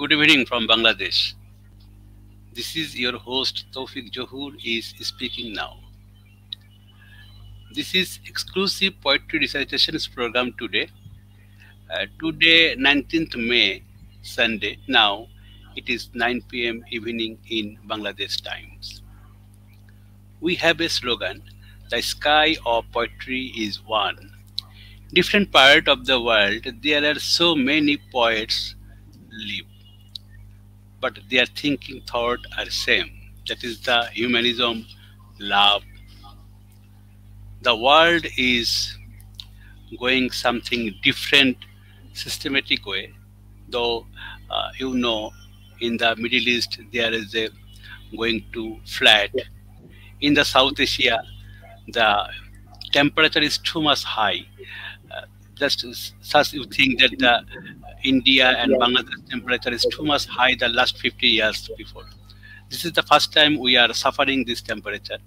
Good evening from Bangladesh. This is your host Taufik Johur is speaking now. This is exclusive poetry recitations program today. Today 19th May, Sunday. Now it is 9 p.m. evening in Bangladesh times. We have a slogan: the sky of poetry is one. Different part of the world there are so many poets live, but their thinking thought are same. That is the humanism, love. The world is going something different, systematic way. Though in the Middle East there is a going to flat. In the South Asia, the temperature is too much high. Uh, just such you think that the India and Yeah, Bangladesh temperature is too much high the last 50 years before. This is the first time we are suffering this temperature.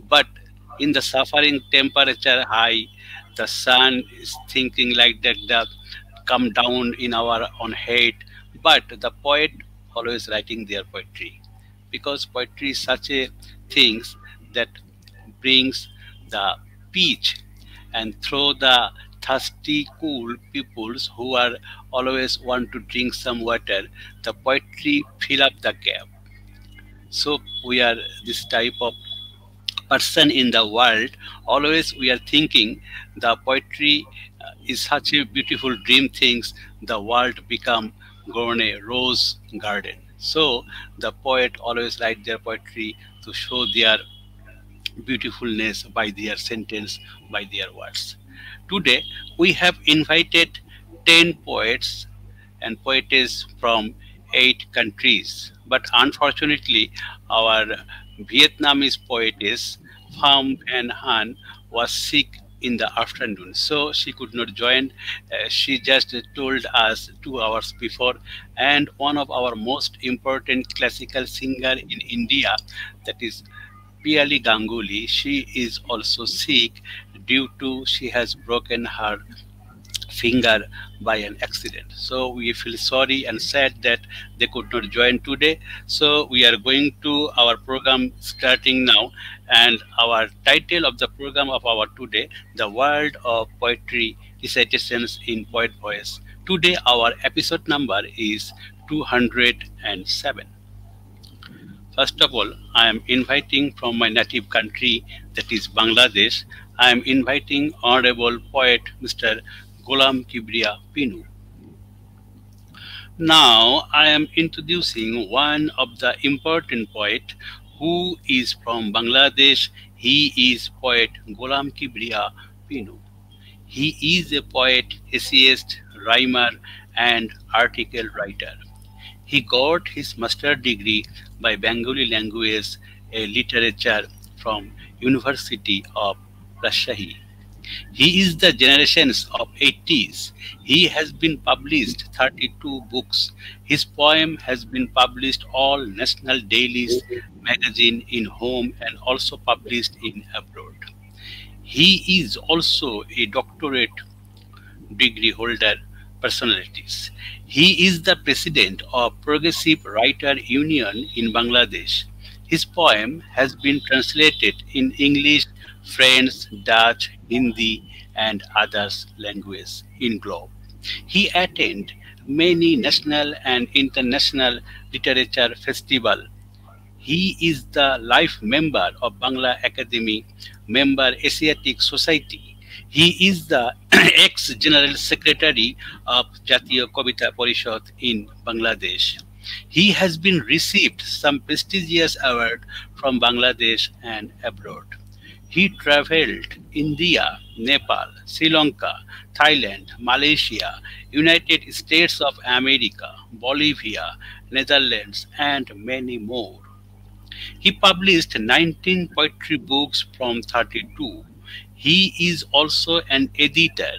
But in the suffering temperature high, the sun is thinking like that the come down in our on head. But the poet always writing their poetry because poetry is such a things that brings the peace and throw the thirsty cool peoples who are always want to drink some water, the poetry fill up the gap. So we are this type of person in the world. Always we are thinking the poetry is such a beautiful dream things. The world become grown a rose garden. So the poet always write their poetry to show their beautifulness by their sentence, by their words. Today we have invited 10 poets and poetess from 8 countries. But unfortunately, our Vietnamese poetess Pham Van Han was sick in the afternoon, so she could not join. She just told us 2 hours before. And one of our most important classical singer in India, that is Piali Ganguly, she is also sick due to she has broken her finger by an accident. So we feel sorry and sad that they could not join today. So we are going to our program starting now, and our title of the program of our today, the world of poetry recitations in poet voice. Today our episode number is 207. First of all, I am inviting from my native country, that is Bangladesh. I am inviting Honorable Poet Mr. Golam Kibriya Pinu. Now I am introducing one of the important poet who is from Bangladesh. He is poet Golam Kibriya Pinu. He is a poet, essayist, rhymer, and article writer. He got his master degree by Bengali language and literature from University of Rajshahi. He is the generations of 80s. He has been published 32 books. His poem has been published all national dailies magazine in home and also published in abroad. He is also a doctorate degree holder personalities. He is the president of Progressive Writer Union in Bangladesh. His poem has been translated in English, French, Dutch, Hindi, and others languages in globe. He attended many national and international literature festival. He is the life member of Bangla Academy, member Asiatic Society. He is the ex-general secretary of Jatiyo Kavita Parishad in Bangladesh. He has been received some prestigious award from Bangladesh and abroad. He traveled India, Nepal, Sri Lanka, Thailand, Malaysia, United States of America, Bolivia, Netherlands, and many more. He published 19 poetry books from 32. He is also an editor.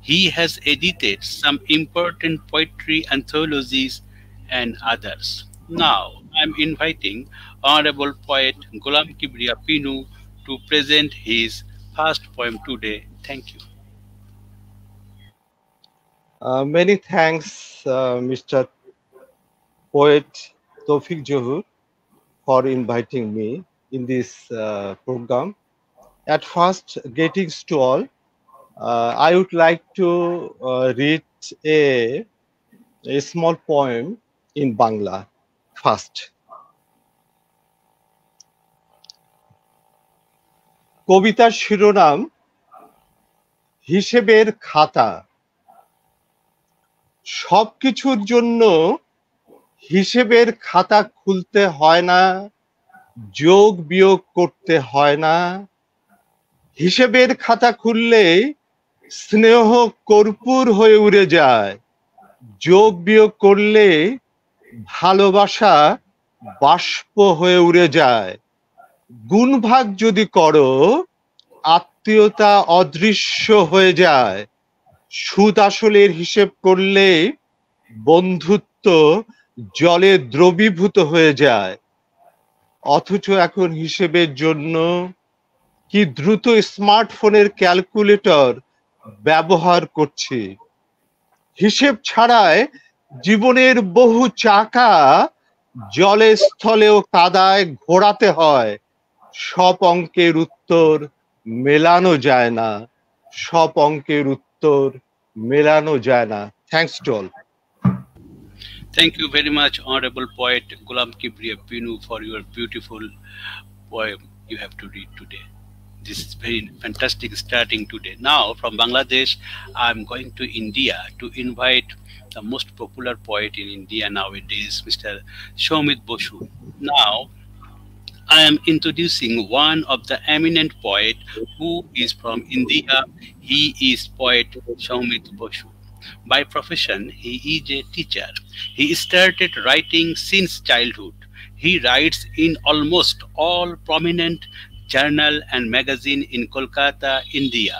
He has edited some important poetry anthologies and others. Now, I am inviting Honorable Poet Golam Kibriya Pinu to present his first poem today. Thank you. many thanks, Mr. poet Tawfiq Johur for inviting me in this program. At first, greetings to all. I would like to read a, a small poem in Bangla first. কবিতার শিরোনাম হিসেবের খাতা। সবকিছুর জন্য হিসেবের খাতা খুলতে হয় না, যোগ বিয়োগ করতে হয় না। হিসেবের খাতা খুললে স্নেহ কর্পূর হয়ে উড়ে যায়, যোগ বিয়োগ করলে ভালোবাসা বাষ্প হয়ে উড়ে যায়। গুণ ভাগ যদি করো আত্মীয়তা অদৃশ্য হয়ে যায়। সুদ আসলের হিসেব করলে বন্ধুত্ব জলে দ্রবীভূত হয়ে যায়। অথচ এখন হিসেবের জন্য কি দ্রুত স্মার্টফোনের ক্যালকুলেটর ব্যবহার করছি। হিসেব ছাড়ায় জীবনের বহু চাকা জলে স্থলে ও কাদায় ঘোরাতে হয়। সব অঙ্কের উত্তর মেলানো যায় না, সব অঙ্কের উত্তর মেলানো যায় না। Thanks to all. Thank you very much, Honorable Poet Gulam Kibriya Pinu, for your beautiful poem you have to read today. This is very fantastic starting today. Now, from Bangladesh, I'm going to India to invite the most popular poet in India nowadays, Mr. Shomit Boshu. Now, I am introducing one of the eminent poet who is from India. He is poet Shomit Boshu. By profession, he is a teacher. He started writing since childhood. He writes in almost all prominent journal and magazine in Kolkata, India.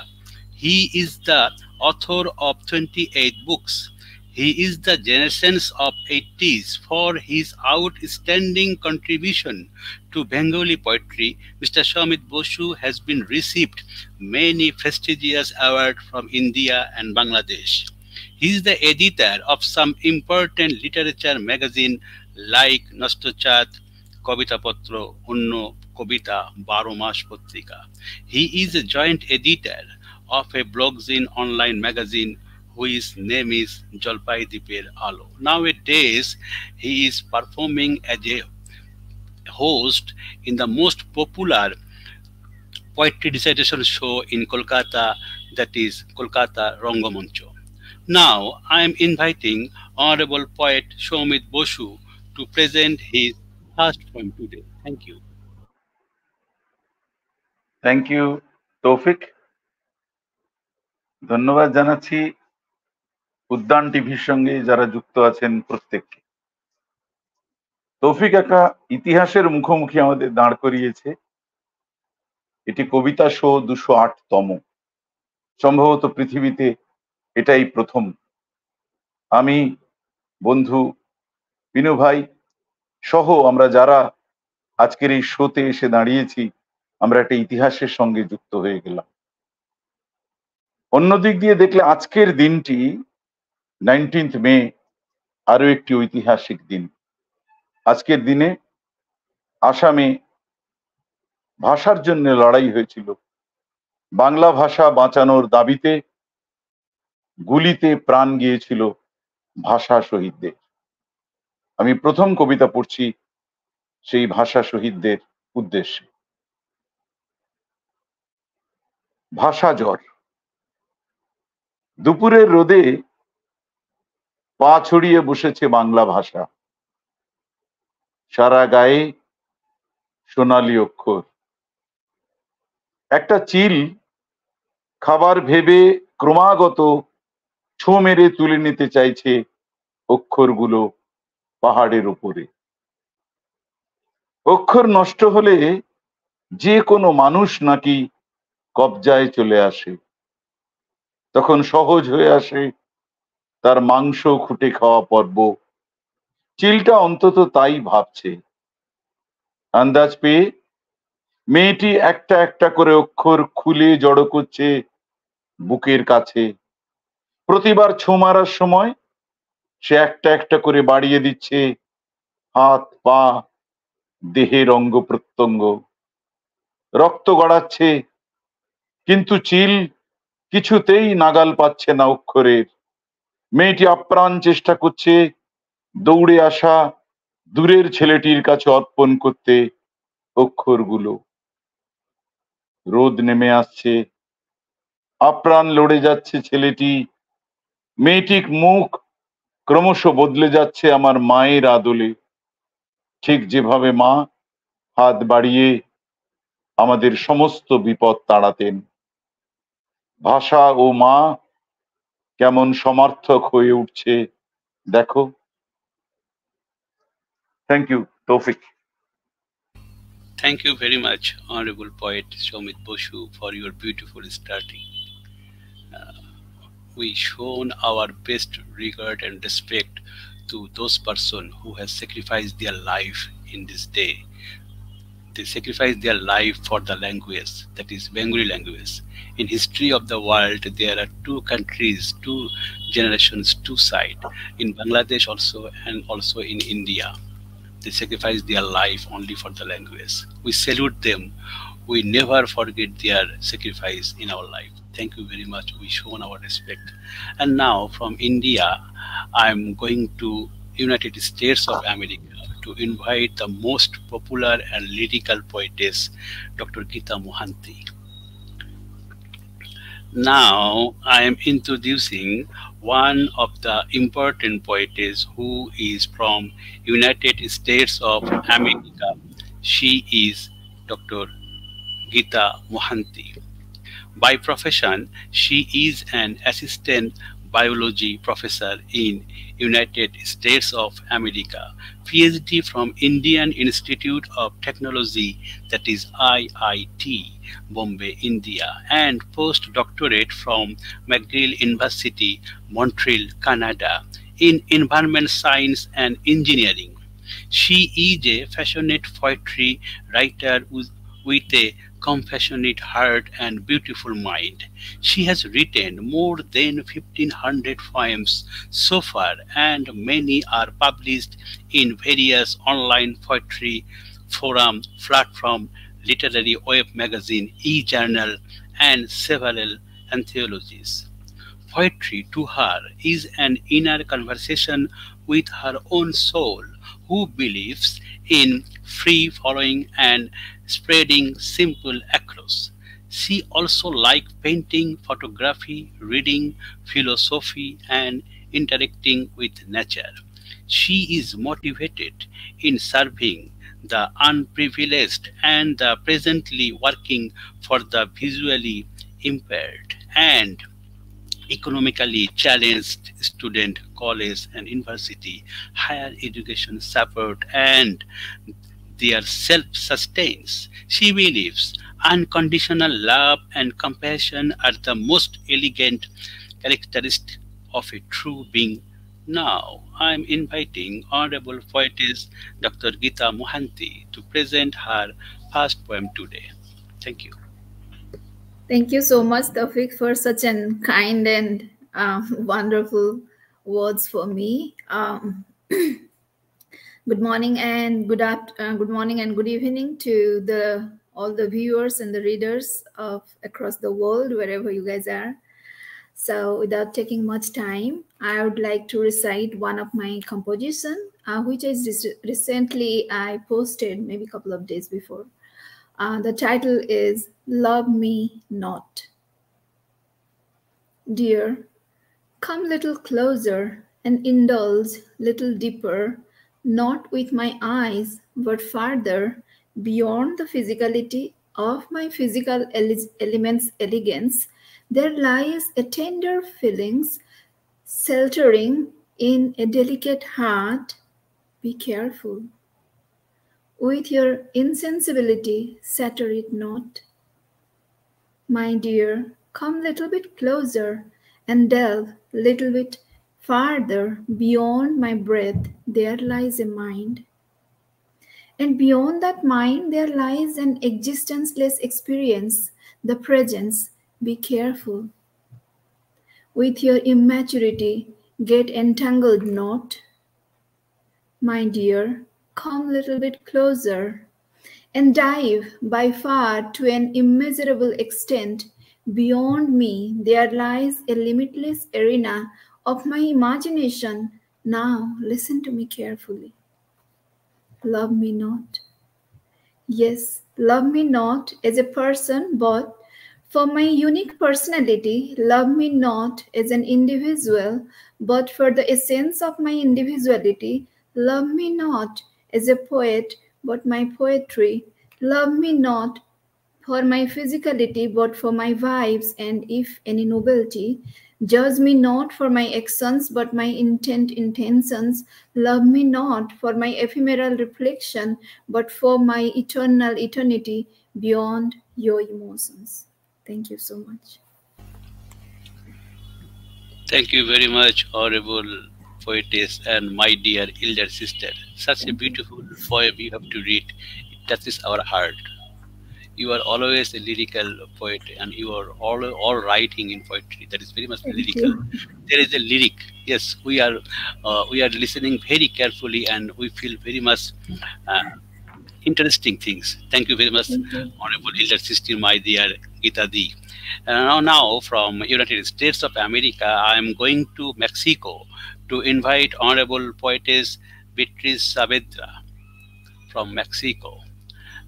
He is the author of 28 books. He is the generations of 80s for his outstanding contribution to Bengali poetry. Mr. Shomit Boshu has been received many prestigious awards from India and Bangladesh. He is the editor of some important literature magazine like Nastochat, Kobita Patro, Unno, Kobita, Baromash Potrika. He is a joint editor of a blogzine online magazine whose name is Jolpai Dipir Alo. Nowadays, he is performing as a host in the most popular poetry recitation show in Kolkata, that is Kolkata Rangamancho. Now, I am inviting Honorable Poet Shomit Boshu to present his first poem today. Thank you. Thank you Toufiq. ধন্যবাদ জানাচ্ছি উদ্যান টিভির সঙ্গে যারা যুক্ত আছেন প্রত্যেককে। তৌফিক একটা ইতিহাসের মুখোমুখি আমাদের দাঁড় করিয়েছে। এটি কবিতা শো 208তম, সম্ভবত পৃথিবীতে এটাই প্রথম। আমি, বন্ধু পিনু ভাই সহ আমরা যারা আজকের এই শোতে এসে দাঁড়িয়েছি, আমরা একটা ইতিহাসের সঙ্গে যুক্ত হয়ে গেলাম। অন্যদিক দিয়ে দেখলে আজকের দিনটি 19 মে আরো একটি ঐতিহাসিক দিন। আজকের দিনে আসামে ভাষার জন্য লড়াই হয়েছিল। বাংলা ভাষা বাঁচানোর দাবিতে গুলিতে প্রাণ গিয়েছিল ভাষা শহীদদের। আমি প্রথম কবিতা পড়ছি সেই ভাষা শহীদদের উদ্দেশ্যে। ভাষা জ্বর। দুপুরের রোদে পা ছড়িয়ে বসেছে বাংলা ভাষা, সারা গায়ে সোনালী অক্ষর। একটা চিল খাবার ভেবে ক্রমাগত ছো মেরে তুলে নিতে চাইছে অক্ষরগুলো পাহাড়ের উপরে। অক্ষর নষ্ট হলে যে কোনো মানুষ নাকি কবজায় চলে আসে, তখন সহজ হয়ে আসে তার মাংস খুঁটে খাওয়া পর্ব। চিলটা অন্তত তাই ভাবছে। আন্দাজ পেয়ে মেয়েটি একটা একটা করে অক্ষর খুলে জড়ো করছে বুকের কাছে। প্রতিবার ছো মারার সময় সে একটা একটা করে বাড়িয়ে দিচ্ছে হাত পা দেহের অঙ্গ প্রত্যঙ্গ, রক্ত গড়াচ্ছে কিন্তু চিল কিছুতেই নাগাল পাচ্ছে না অক্ষরের। মেয়েটি আপ্রাণ চেষ্টা করছে দৌড়ে আসা দূরের ছেলেটির কাছে অর্পণ করতে অক্ষরগুলো। রোদ নেমে আসছে, আপ্রাণ লড়ে যাচ্ছে ছেলেটি। মেয়েটির মুখ ক্রমশ বদলে যাচ্ছে আমার মায়ের আদলে, ঠিক যেভাবে মা হাত বাড়িয়ে আমাদের সমস্ত বিপদ তাড়াতেন। ভাষা ও মা কেমন সমার্থক হয়ে উঠছে দেখো। থ্যাংক ইউ তৌফিক। Thank you very much, Honorable Poet Shomit Boshu, for your beautiful starting. We shown our best regard and respect to those person who has sacrificed their life in this day. They sacrifice their life for the language, that is Bengali language. In history of the world, there are two countries, two generations, two sides. In Bangladesh also and also in India. They sacrifice their life only for the language. We salute them. We never forget their sacrifice in our life. Thank you very much. We shown our respect. And now from India, I'm going to United States of America to invite the most popular and lyrical poetess, Dr. Geeta Mohanty. Now I am introducing one of the important poetess who is from United States of America. She is Dr. Geeta Mohanty. By profession, she is an assistant biology professor in United States of America, PhD from Indian Institute of Technology, that is IIT, Bombay, India, and postdoctorate from McGill University, Montreal, Canada, in environment science and engineering. She is a passionate poetry writer with a compassionate heart and beautiful mind. She has written more than 1,500 poems so far, and many are published in various online poetry forum platform, literary web magazine, e-journal, and several anthologies. Poetry to her is an inner conversation with her own soul, who believes in free flowing and spreading simple across. She also likes painting, photography, reading, philosophy, and interacting with nature. She is motivated in serving the unprivileged and the presently working for the visually impaired and economically challenged student, college and university, higher education support, and their self-sustains. She believes unconditional love and compassion are the most elegant characteristics of a true being. Now, I am inviting Honorable Poetess Dr. Geeta Mohanty to present her first poem today. Thank you. Thank you so much, Tawfiq, for such an kind and wonderful words for me. Good morning and good morning and good evening to all the viewers and the readers of across the world, wherever you guys are. So, without taking much time, I would like to recite one of my composition, which is recently I posted maybe a couple of days before. The title is Love Me Not. Dear, come little closer and indulge little deeper, not with my eyes, but farther beyond the physicality of my physical elements' elegance. There lies a tender feelings sheltering in a delicate heart. Be careful. With your insensibility, shatter it not. My dear, come little bit closer and delve little bit farther beyond my breath. There lies a mind. And beyond that mind, there lies an existenceless experience, the presence. Be careful. With your immaturity, get entangled not. My dear, come little bit closer and dive by far to an immeasurable extent. Beyond me, there lies a limitless arena of my imagination. Now, listen to me carefully. Love me not. Yes, love me not as a person, but for my unique personality. Love me not as an individual, but for the essence of my individuality. Love me not as a poet, but my poetry. Love me not for my physicality, but for my vibes, and if any nobility. Judge me not for my actions, but my intentions. Love me not for my ephemeral reflection, but for my eternal eternity beyond your emotions. Thank you so much. Thank you very much, Honorable Poetess and my dear elder sister. Such a beautiful poem you have to read. It touches our heart. You are always a lyrical poet, and you are all writing in poetry. That is very much lyrical. There is a lyric. Yes, we are listening very carefully, and we feel very much interesting things. Thank you very much, Honorable Elder Sister, my dear Gita Di. Now, from United States of America, I am going to Mexico to invite Honorable Poetess Beatriz Saavedra from Mexico.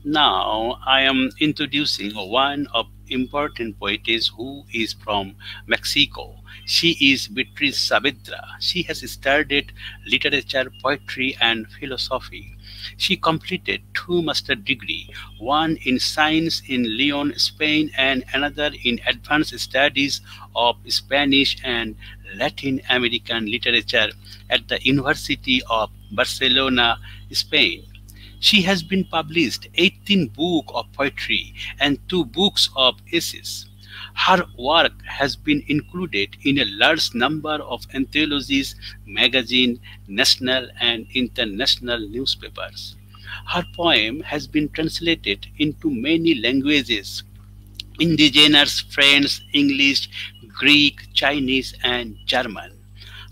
Now, I am introducing one of important poetess who is from Mexico. She is Beatriz Saavedra. She has studied literature, poetry, and philosophy. She completed 2 master's degrees, one in science in Leon, Spain, and another in advanced studies of Spanish and Latin American literature at the University of Barcelona, Spain. She has been published 18 books of poetry and 2 books of essays. Her work has been included in a large number of anthologies, magazines, national and international newspapers. Her poem has been translated into many languages: indigenous, French, English, Greek, Chinese, and German.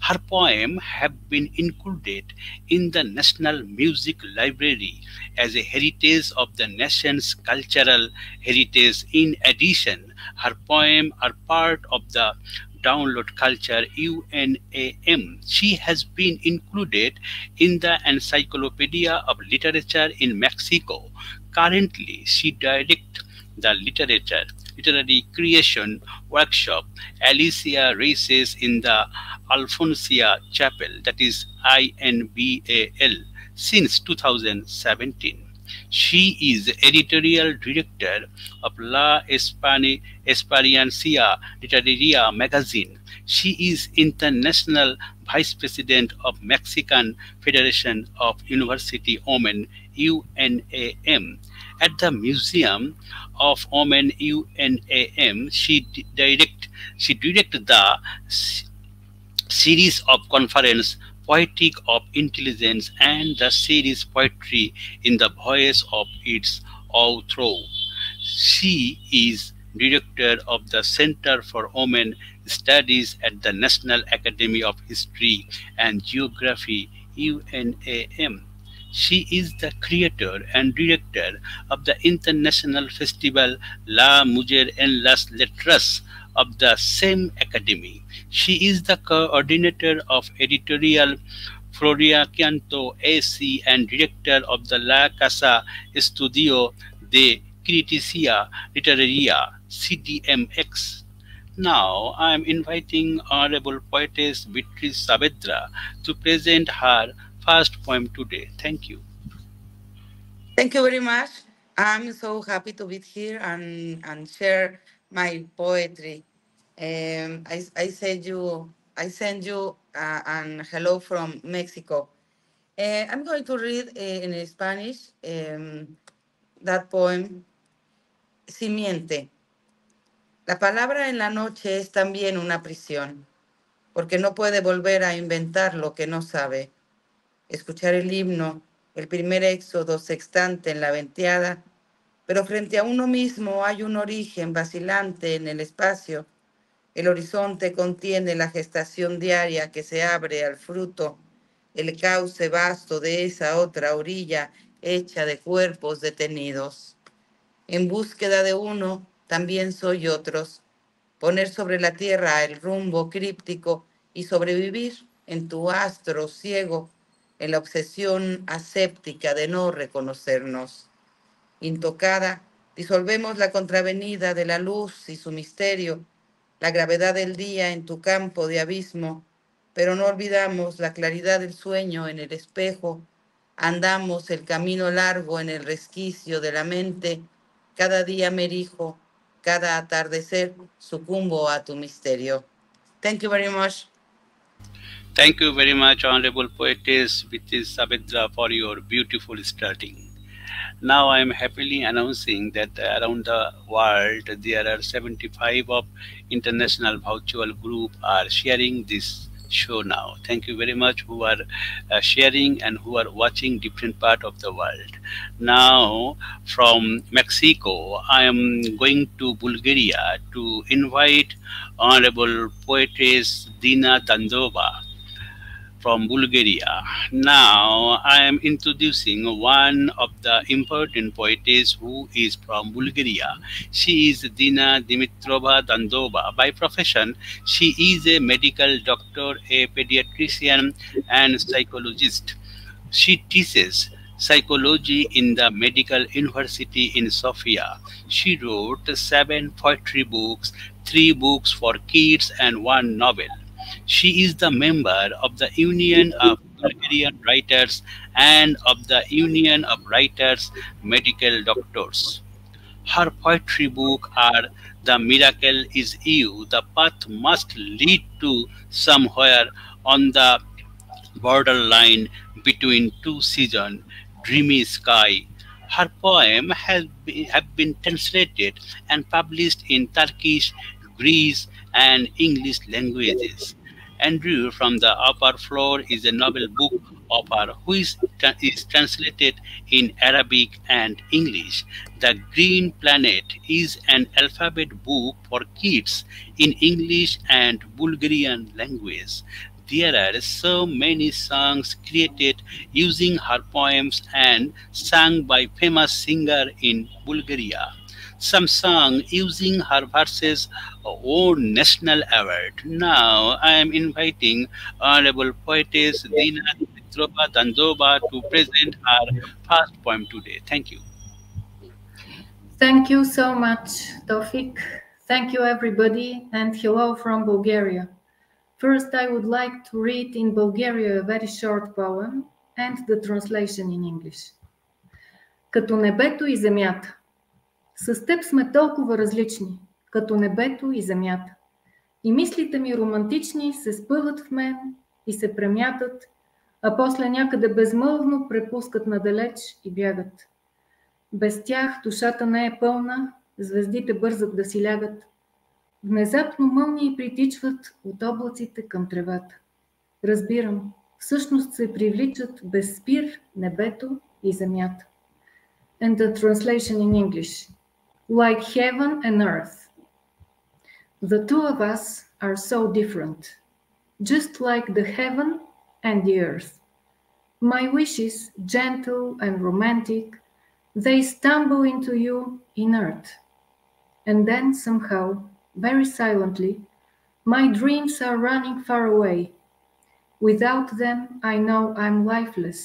Her poems have been included in the National Music Library as a heritage of the nation's cultural heritage. In addition, her poems are part of the Download Culture UNAM. She has been included in the Encyclopedia of Literature in Mexico. Currently, she directs the literary creation workshop Alicia Races in the Alfonsia Chapel, that is INBAL, since 2017. She is editorial director of La Experiencia Literaria magazine. She is international vice president of Mexican Federation of University Women, UNAM. At the Museum of Women, UNAM, she directed the series of conference Poetic of Intelligence and the series Poetry in the Voice of its Author. She is director of the Center for Women Studies at the National Academy of History and Geography, UNAM. She is the creator and director of the international festival La Mujer en las Letras of the same academy. She is the coordinator of editorial Floriacanto AC and director of the La Casa Estudio de Criticia Literaria, CDMX. Now, I am inviting Honorable Poetess Beatriz Saavedra to present her first poem today. Thank you. Thank you very much. I'm so happy to be here and share my poetry. I send you an hello from Mexico. I'm going to read in Spanish that poem, Simiente. La palabra en la noche es también una prisión, porque no puede volver a inventar lo que no sabe. Escuchar el himno, el primer éxodo sextante en la venteada, pero frente a uno mismo hay un origen vacilante en el espacio. El horizonte contiene la gestación diaria que se abre al fruto, el cauce vasto de esa otra orilla hecha de cuerpos detenidos. En búsqueda de uno, también soy otros. Poner sobre la tierra el rumbo críptico y sobrevivir en tu astro ciego, en la obsesión aséptica de no reconocernos. Intocada, disolvemos la contravenida de la luz y su misterio, la gravedad del día en tu campo de abismo, pero no olvidamos la claridad del sueño en el espejo. Andamos el camino largo en el resquicio de la mente. Cada día me erijo, cada atardecer sucumbo a tu misterio. Thank you very much. Thank you very much, Honorable Poetess Vitis Sabedra, for your beautiful starting. Now I am happily announcing that around the world there are 75 of international virtual group are sharing this show now. Thank you very much who are sharing and who are watching different part of the world. Now from Mexico, I am going to Bulgaria to invite Honorable Poetess Dina Dandova from Bulgaria. Now I am introducing one of the important poetess who is from Bulgaria. She is Dina Dimitrova Dandova. By profession, she is a medical doctor, a pediatrician, and psychologist. She teaches psychology in the Medical University in Sofia. She wrote 7 poetry books, 3 books for kids, and 1 novel. She is the member of the Union of Bulgarian Writers and of the Union of Writers Medical Doctors. Her poetry book are The Miracle is You, The Path Must Lead to Somewhere on the Borderline Between Two Seasons, Dreamy Sky. Her poem have been translated and published in Turkish, Greece, and English languages. Andrew from the Upper Floor is a novel book of her which is translated in Arabic and English. The Green Planet is an alphabet book for kids in English and Bulgarian language. There are so many songs created using her poems and sung by famous singer in Bulgaria. Some song using her verses won national award. Now I am inviting Honorable Poetess Dina Dimitrova Dandova to present her first poem today. Thank you. Thank you so much, Tofik. Thank you, everybody, and hello from Bulgaria. First, I would like to read in Bulgaria a very short poem and the translation in English. Като небето и земята. С теб сме толкова различни, като небето и земята. И мислите ми романтични се спъват в мен и се премятат, а после някъде безмълвно препускат надалеч и бягат. Без тях душата не е пълна, звездите бързат да си лягат. Внезапно мълнии притичват от облаците към тревата. Разбирам, всъщност се привличат без спир небето и земята. And the translation in English. Like heaven and earth. The two of us are so different, just like the heaven and the earth. My wishes, gentle and romantic, they stumble into you inert. And then somehow, very silently, my dreams are running far away. Without them, I know I'm lifeless,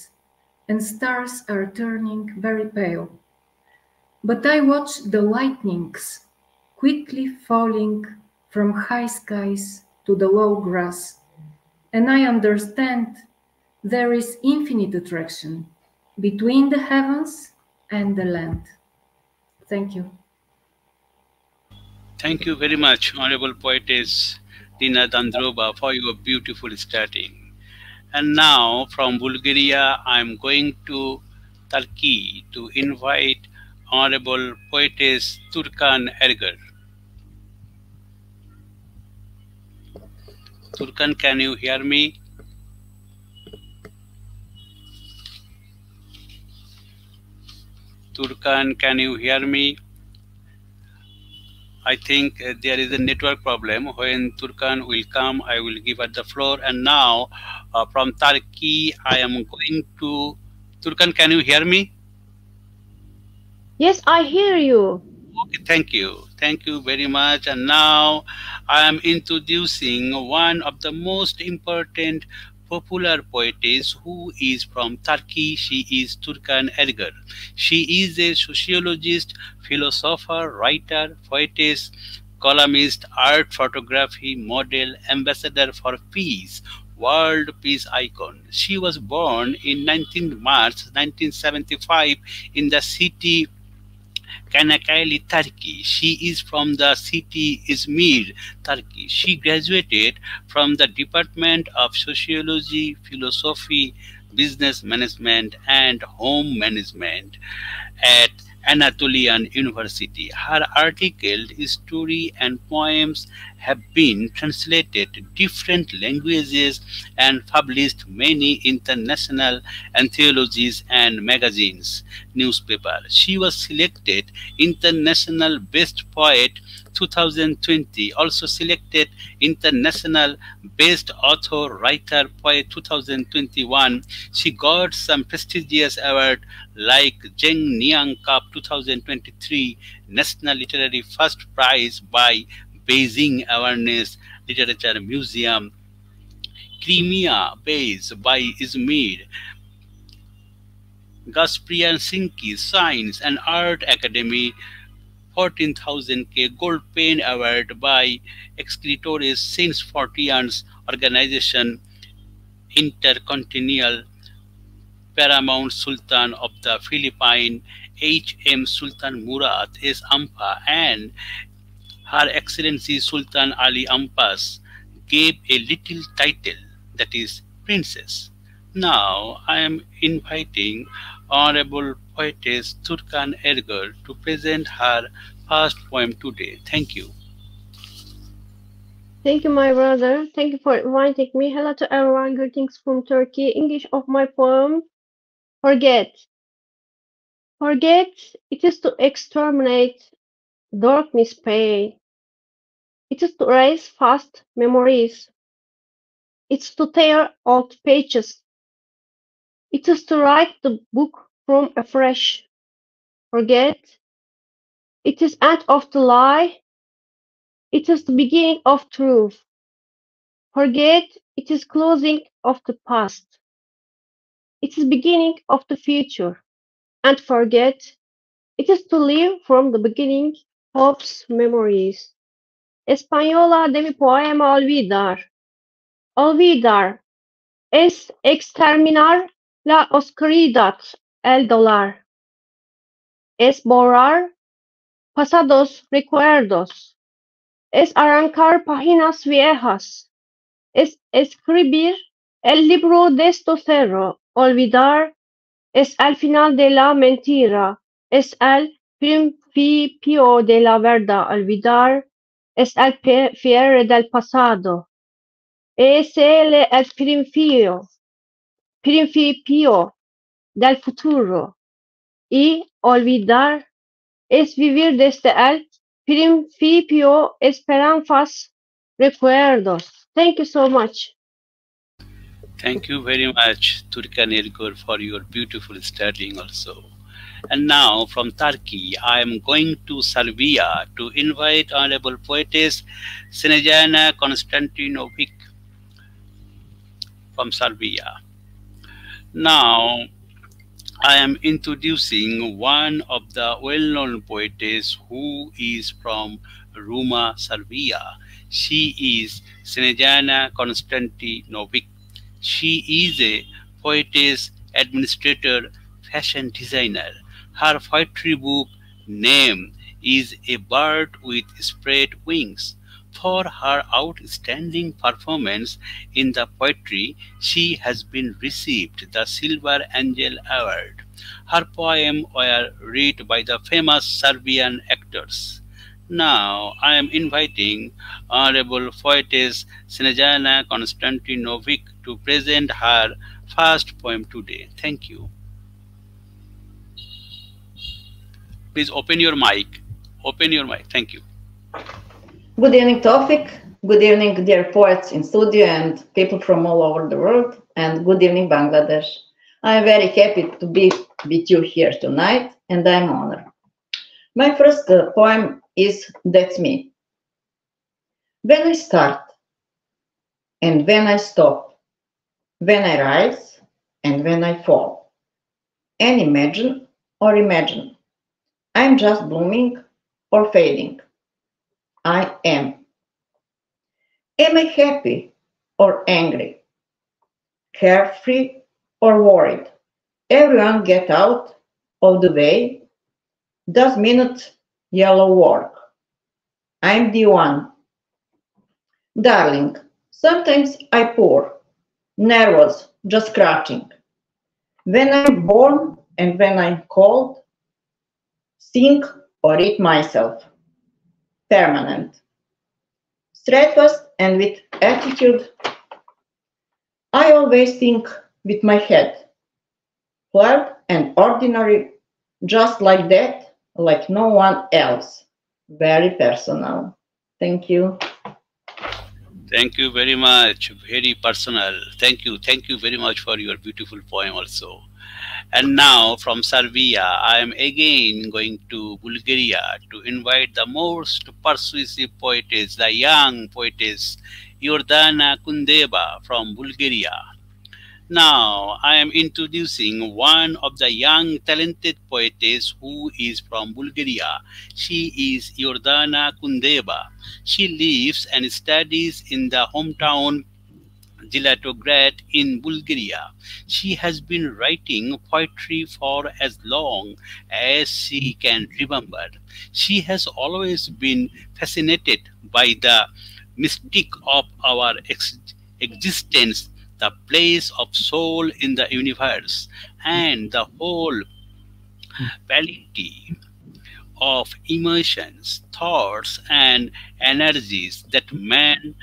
and stars are turning very pale. But I watch the lightnings quickly falling from high skies to the low grass, and I understand there is infinite attraction between the heavens and the land. Thank you. Thank you very much, Honorable Poetess Dina Dandova, for your beautiful starting. And now from Bulgaria, I'm going to Turkey to invite Honorable Poetess Turkan Erger. Turkan, can you hear me? Turkan, can you hear me? I think there is a network problem. When Turkan will come, I will give her the floor. And now from Turkey, I am going to Turkan. Can you hear me? Yes, I hear you. Okay, thank you. Thank you very much. And now I am introducing one of the most important popular poetess who is from Turkey. She is Turkan Erger. She is a sociologist, philosopher, writer, poetess, columnist, art photography, model, ambassador for peace, world peace icon. She was born in 19 March 1975 in the city Kanakaili, Turkey. She is from the city Izmir, Turkey. She graduated from the Department of Sociology, Philosophy, Business Management, and Home Management at Anatolian University. Her article, story, and poems have been translated to different languages and published many international anthologies and magazines, newspaper. She was selected International Best Poet 2020, also selected International Best Author Writer Poet 2021. She got some prestigious awards like Zheng Niang Cup 2023, National Literary First Prize by Beijing Awareness Literature Museum, Crimea Base by Izmir, Gasparian Sinki Science and Art Academy 14,000K Gold Pen Award by Escritores Sans Frontières Organization, Intercontinental Paramount Sultan of the Philippines, H.M. Sultan Murad S. Ampa, and Her Excellency Sultan Ali Ampas gave a little title, that is Princess. Now I am inviting Honorable Poetess Turkan Erger to present her first poem today. Thank you. Thank you, my brother. Thank you for inviting me. Hello to everyone. Greetings from Turkey. English of my poem. Forget. Forget, it is to exterminate darkness, pain. It is to erase fast memories. It's to tear out pages. It is to write the book from afresh. Forget, it is end of the lie. It is the beginning of truth. Forget, it is closing of the past. It is beginning of the future. And forget, it is to live from the beginning, hopes, memories. Española de mi poema olvidar. Olvidar es exterminar la oscuridad, el dolor. Es borrar pasados recuerdos. Es arrancar páginas viejas. Es escribir el libro desde cero. Olvidar es el final de la mentira. Es el principio de la verdad. Olvidar es el cierre del pasado. Es el principio del futuro. Y olvidar es vivir desde el principio, esperanzas, recuerdos. Thank you so much. Thank you very much, Turkan Erger, for your beautiful studying also. And now from Turkey, I am going to Serbia to invite Honorable Poetess Snejana Konstantinovic from Serbia. Now, I am introducing one of the well-known poetess who is from Ruma, Serbia. She is Snejana Konstantinovic. She is a poetess, administrator, fashion designer. Her poetry book name is A Bird with Spread Wings. For her outstanding performance in the poetry, she has been received the Silver Angel Award. Her poems were read by the famous Serbian actors. Now I am inviting Honorable Poetess Snejana Konstantinovic to present her first poem today. Thank you. Please open your mic. Open your mic. Thank you. Good evening, Tawfik. Good evening, dear poets in studio and people from all over the world, and good evening, Bangladesh. I am very happy to be with you here tonight, and I'm honored. My first poem is That's Me. When I start and when I stop, when I rise and when I fall, and imagine or imagine, I'm just blooming or fading. I am. Am I happy or angry? Carefree or worried? Everyone get out of the way. Does minute yellow work? I'm the one. Darling, sometimes I pour. Nervous, just scratching. When I'm warm and when I'm cold, sink or eat myself. Permanent. Steadfast and with attitude. I always think with my head. Flirt and ordinary, just like that, like no one else. Very personal. Thank you. Thank you very much. Very personal. Thank you. Thank you very much for your beautiful poem also. And now from Serbia, I am again going to Bulgaria to invite the most persuasive poetess, the young poetess, Iordana Kundeva from Bulgaria. Now, I am introducing one of the young talented poetess who is from Bulgaria. She is Iordana Kundeva. She lives and studies in the hometown Zlatograd in Bulgaria. She has been writing poetry for as long as she can remember. She has always been fascinated by the mystic of our existence, the place of soul in the universe, and the whole palette of emotions, thoughts, and energies that man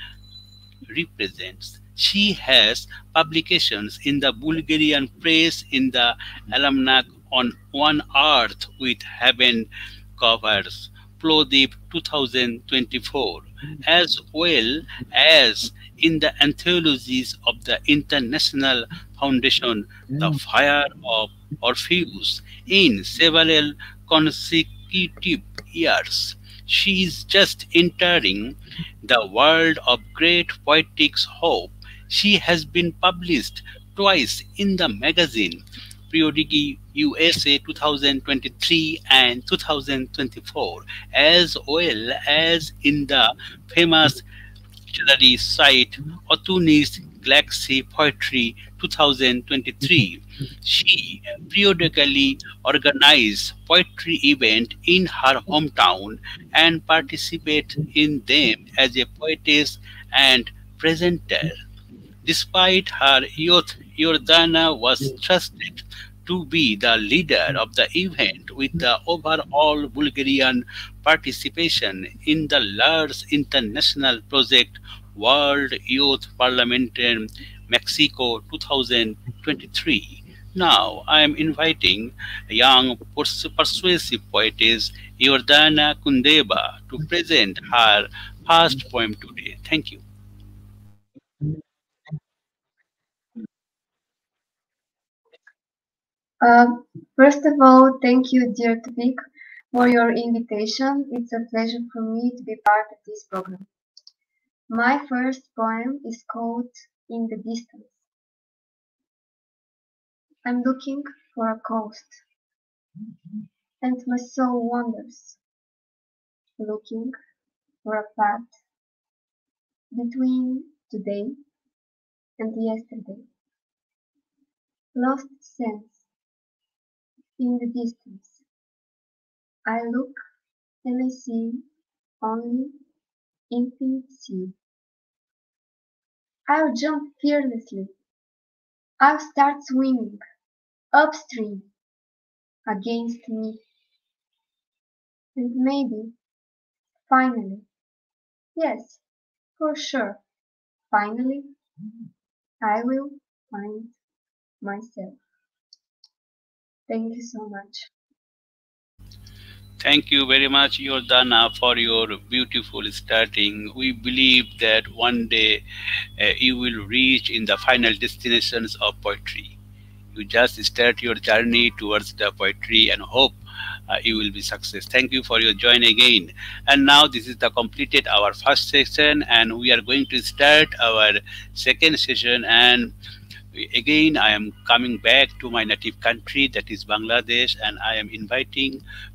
represents. She has publications in the Bulgarian press in the Almanac on One Earth with Heaven covers Plodeep 2024, as well as in the anthologies of the International Foundation, The Fire of Orpheus, in several consecutive years. She is just entering the world of great poetics hope. She has been published twice in the magazine Periodic USA 2023 and 2024, as well as in the famous literary site Otunis Galaxy Poetry 2023. She periodically organizes poetry events in her hometown and participates in them as a poetess and presenter. Despite her youth, Jordana was trusted to be the leader of the event with the overall Bulgarian participation in the large international project World Youth Parliament in Mexico 2023. Now I am inviting a young persuasive poetess Jordana Kundeva to present her first poem today. Thank you. First of all, thank you, dear Tavik, for your invitation. It's a pleasure for me to be part of this program. My first poem is called In the Distance. I'm looking for a coast, and my soul wanders, looking for a path between today and yesterday. Lost sense in the distance. I look and I see only infinite sea. I'll jump fearlessly. I'll start swimming upstream against me. And maybe, finally, yes, for sure, finally, I will find myself. Thank you so much. Thank you very much, Yordana, for your beautiful starting. We believe that one day you will reach in the final destinations of poetry. You just start your journey towards the poetry and hope you will be success. Thank you for your join again. And now this is the completed our first session, and we are going to start our second session. And again, I am coming back to my native country, that is Bangladesh, and I am inviting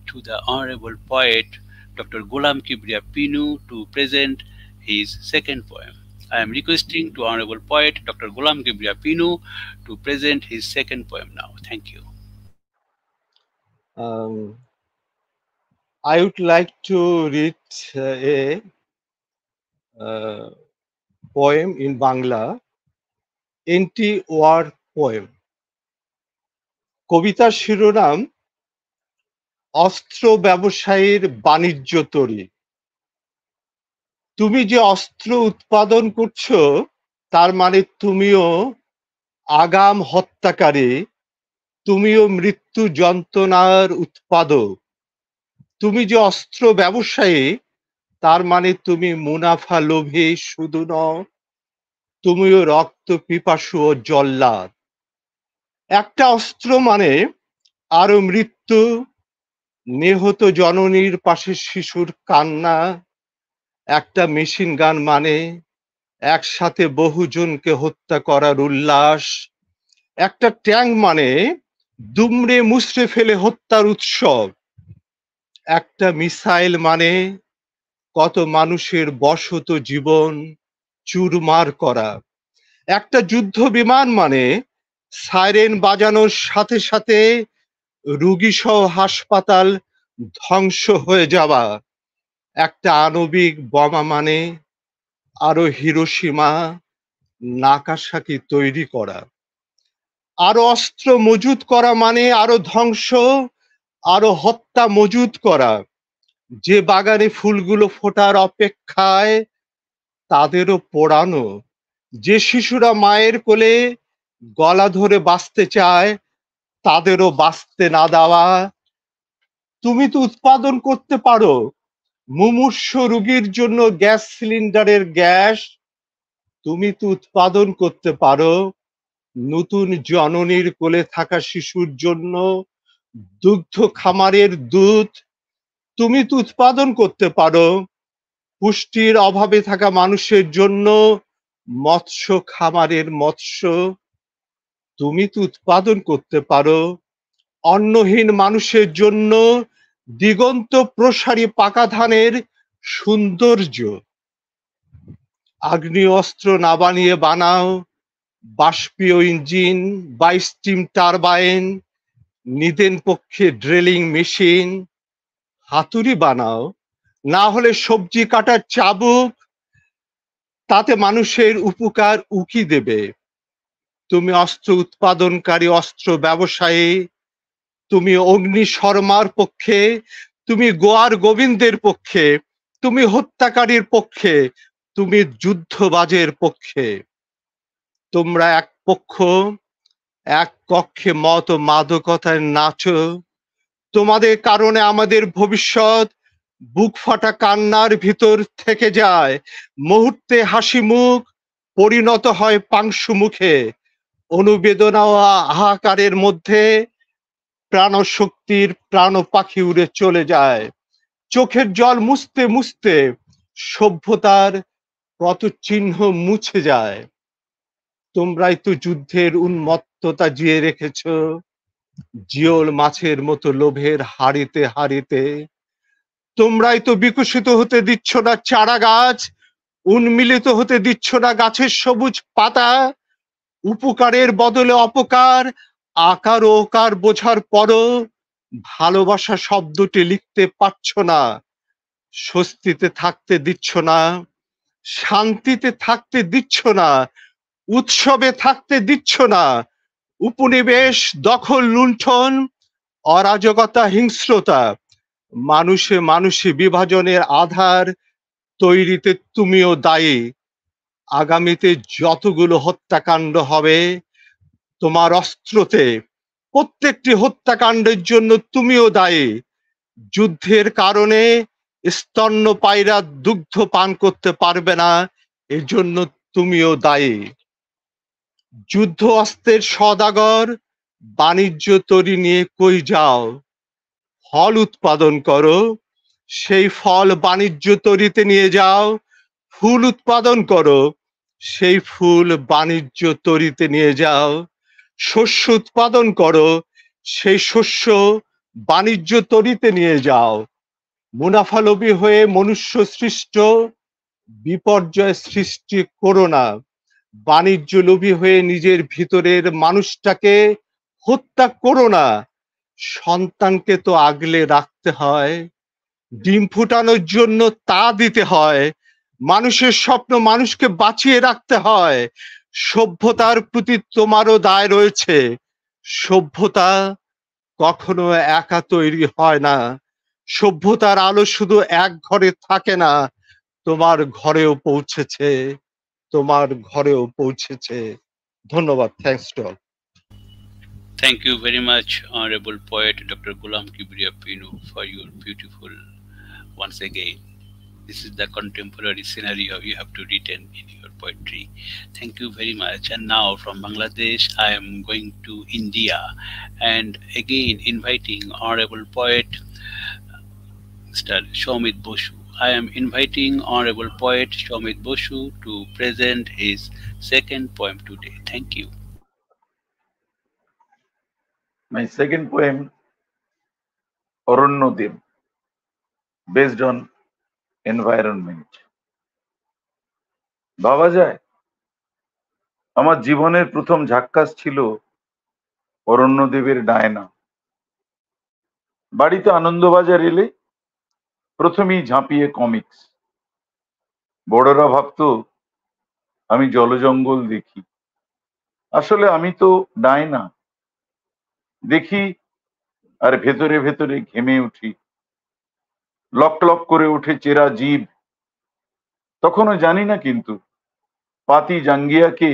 to the honorable poet, Dr. Ghulam Kibriya Pinu, to present his second poem. I am requesting to honorable poet, Dr. Ghulam Kibriya Pinu, to present his second poem now. Thank you. I would like to read a poem in Bangla, anti-war poem. কবিতার শিরোনাম অস্ত্র ব্যবসায়ীর বাণিজ্য তরী। তুমি যে অস্ত্র উৎপাদন করছো তার মানে তুমিও আগাম হত্যাকারী, তুমিও মৃত্যু যন্ত্রণার উৎপাদক। তুমি যে অস্ত্র ব্যবসায়ী তার মানে তুমি মুনাফা লোভী শুধু নও, তুমিও রক্ত পিপাসু ও জল্লাদ। একটা অস্ত্র মানে আরো মৃত্যু, নিহত জননীর পাশে শিশুর কান্না। একটা মেশিন গান মানে একসাথে বহুজনকে হত্যা করার উল্লাস। একটা ট্যাঙ্ক মানে দুমড়ে মুচড়ে ফেলে হত্যার উৎসব। একটা মিসাইল মানে কত মানুষের বসত জীবন চুরমার করা। একটা যুদ্ধ বিমান মানে সাইরেন বাজানোর সাথে সাথে রোগী সহ হাসপাতাল ধ্বংস হয়ে যাওয়া। একটা আণবিক বোমা মানে আরো হিরোশিমা নাগাসাকি তৈরি করা। আরো অস্ত্র মজুত করা মানে আরো ধ্বংস, আরো হত্যা মজুত করা। যে বাগানে ফুলগুলো ফোটার অপেক্ষায় তাদেরও পোড়ানো। যে শিশুরা মায়ের কোলে গলা ধরে বাঁচতে চায় তাদেরও বাঁচতে না দেওয়া। তুমি তো উৎপাদন করতে পারো মুমূর্ষ রোগীর জন্য গ্যাস সিলিন্ডারের গ্যাস। তুমি তো উৎপাদন করতে পারো নতুন জননীর কোলে থাকা শিশুর জন্য দুগ্ধ খামারের দুধ। তুমি তো উৎপাদন করতে পারো পুষ্টির অভাবে থাকা মানুষের জন্য মৎস্য খামারের মৎস্য। তুমি তো উৎপাদন করতে পারো অন্নহীন মানুষের জন্য দিগন্ত প্রসারী পাকা ধানের সৌন্দর্য। আগ্নেয়াস্ত্র না বানিয়ে বানাও বাষ্পীয় ইঞ্জিন বা স্টিম টারবাইন, নিদেন পক্ষে ড্রিলিং মেশিন। হাতুড়ি বানাও, না হলে সবজি কাটার চাবুক, তাতে মানুষের উপকার উকি দেবে। তুমি অস্ত্র উৎপাদনকারী অস্ত্র ব্যবসায়ী, তুমি অগ্নি শর্মার পক্ষে, তুমি গোয়ার গোবিন্দের পক্ষে, তুমি হত্যাকারীর পক্ষে, তুমি যুদ্ধবাজের পক্ষে। তোমরা এক পক্ষ এক কক্ষে মত মাদকতায় নাচো। তোমাদের কারণে আমাদের ভবিষ্যৎ বুক ফাটা কান্নার ভিতর থেকে যায়। মুহূর্তে হাসি মুখ পরিণত হয় পাংশু মুখে। অনুবেদনা ও হাহাকারের মধ্যে প্রাণশক্তির প্রাণ পাখি উড়ে চলে যায়। চোখের জল মুছতে মুছতে সভ্যতার কত চিহ্ন মুছে যায়। তোমরাই তো যুদ্ধের উন্মত্ততা জিয়ে রেখেছ জিওল মাছের মতো লোভের হাড়িতে হাড়িতে। তোমরাই তো বিকশিত হতে দিচ্ছ না চারা গাছ, উন্মিলিত হতে দিচ্ছ না গাছের সবুজ পাতা। উপকারের বদলে অপকার, আকার ও ওকার বোঝার পরও ভালোবাসা শব্দটি লিখতে পারছ না। স্বস্তিতে থাকতে দিচ্ছ না, শান্তিতে থাকতে দিচ্ছ না, উৎসবে থাকতে দিচ্ছ না। উপনিবেশ, দখল, লুণ্ঠন, অরাজকতা, হিংস্রতা, মানুষে মানুষে বিভাজনের আধার তৈরিতে তুমিও দায়ী। আগামীতে যতগুলো হত্যাকাণ্ড হবে তোমার অস্ত্রতে, প্রত্যেকটি হত্যাকাণ্ডের জন্য তুমিও দায়ী। যুদ্ধের কারণে স্তন্যপায়ীরা দুগ্ধ পান করতে পারবে না, এর জন্য তুমিও দায়ী। যুদ্ধ অস্ত্রের সওদাগর বাণিজ্য তরী নিয়ে কই যাও? ফল উৎপাদন করো, সেই ফল বাণিজ্য তরীতে নিয়ে যাও। ফুল উৎপাদন করো, সেই ফুল বাণিজ্য তরীতে নিয়ে যাও। শস্য উৎপাদন করো, সেই শস্য বাণিজ্য তরীতে নিয়ে যাও। মুনাফালোভী হয়ে মনুষ্য সৃষ্ট বিপর্যয় সৃষ্টি করো না। বাণিজ্য লোভী হয়ে নিজের ভিতরের মানুষটাকে হত্যা করো না। সন্তানকে তো আগলে রাখতে হয়, ডিম ফুটানোর জন্য তা দিতে হয়। মানুষের স্বপ্ন মানুষকে বাঁচিয়ে রাখতে হয়। সভ্যতার প্রতি তোমারও দায় রয়েছে। সভ্যতা কখনো একা তৈরি হয় না। সভ্যতার আলো শুধু এক ঘরে থাকে না, তোমার ঘরেও পৌঁছেছে, তোমার ঘরেও পৌঁছেছে। ধন্যবাদ। Thanks to all. Thank you very much, Honorable Poet Dr. Ghulam Kibriya Pinu, for your beautiful, once again, this is the contemporary scenario you have to written in your poetry. Thank you very much. And now from Bangladesh, I am going to India and again inviting Honorable Poet Mr. Shomit Boshu. I am inviting Honorable Poet Shomit Boshu to present his second poem today. Thank you. My second poem, Oronno Dev, based on environment. ভাবা যায় আমার জীবনের প্রথম ঝাক্কাস ছিল অরণ্যদেবের Diana. বাড়িতে আনন্দবাজার এলে প্রথমেই ঝাঁপিয়ে কমিক্স। বড়রা ভাবতো আমি জলজঙ্গল দেখি, আসলে আমি তো ডায়না। দেখি আর ভেতরে ভেতরে ঘেমে উঠি, লক লক করে ওঠে চেরা জীব। তখনও জানি না কিন্তু পাতি জাঙ্গিয়াকে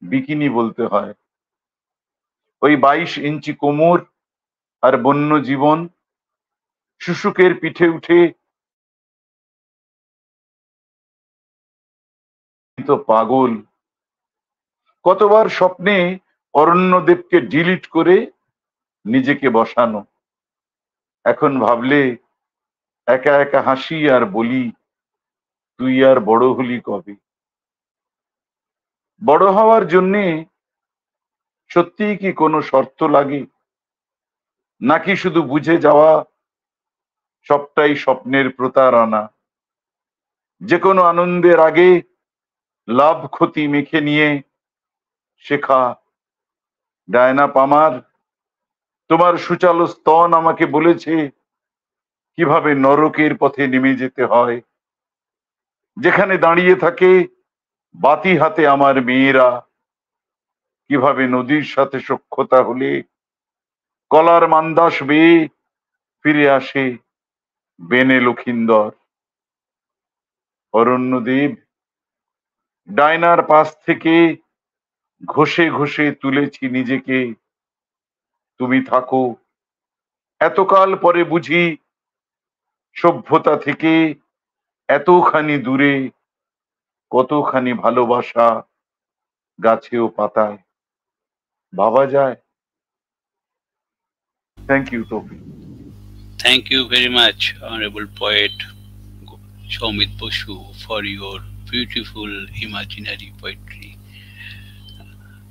বিকিনি বলতে হয়। ওই 22 ইঞ্চি কোমর আর বন্য জীবন শুশুকের পিঠে উঠে তো পাগল। কতবার স্বপ্নে অরণ্যদেবকে ডিলিট করে নিজেকে বসানো। এখন ভাবলে একা একা হাসি আর বলি, তুই আর বড় হলি কবে? বড় হওয়ার জন্যে সত্যিই কি কোনো শর্ত লাগে, নাকি শুধু বুঝে যাওয়া সবটাই স্বপ্নের প্রতারণা? যে কোনো আনন্দের আগে লাভ ক্ষতি মেখে নিয়ে শেখা। ডায়না পামার, তোমার সুচালো স্তন আমাকে বলেছে কিভাবে নরকের পথে নেমে যেতে হয়। যেখানে দাঁড়িয়ে থাকে বাতি হাতে আমার মেয়েরা, কিভাবে নদীর সাথে সখ্যতা হলে কলার মান্দাস বেয়ে ফিরে আসে বেনে লখিন্দর। অরণ্যদেব, ডায়নার পাশ থেকে ঘষে ঘষে তুলেছি নিজেকে। তুমি থাকো, এতকাল পরে বুঝি সভ্যতা থেকে এতখানি দূরে কতখানি ভালোবাসা গাছে ও পাতায়। ভাবা যায়। থ্যাংক ইউ তৌফিক। Thank you very much, Honorable Poet Shomit Boshu, for your beautiful imaginary poetry.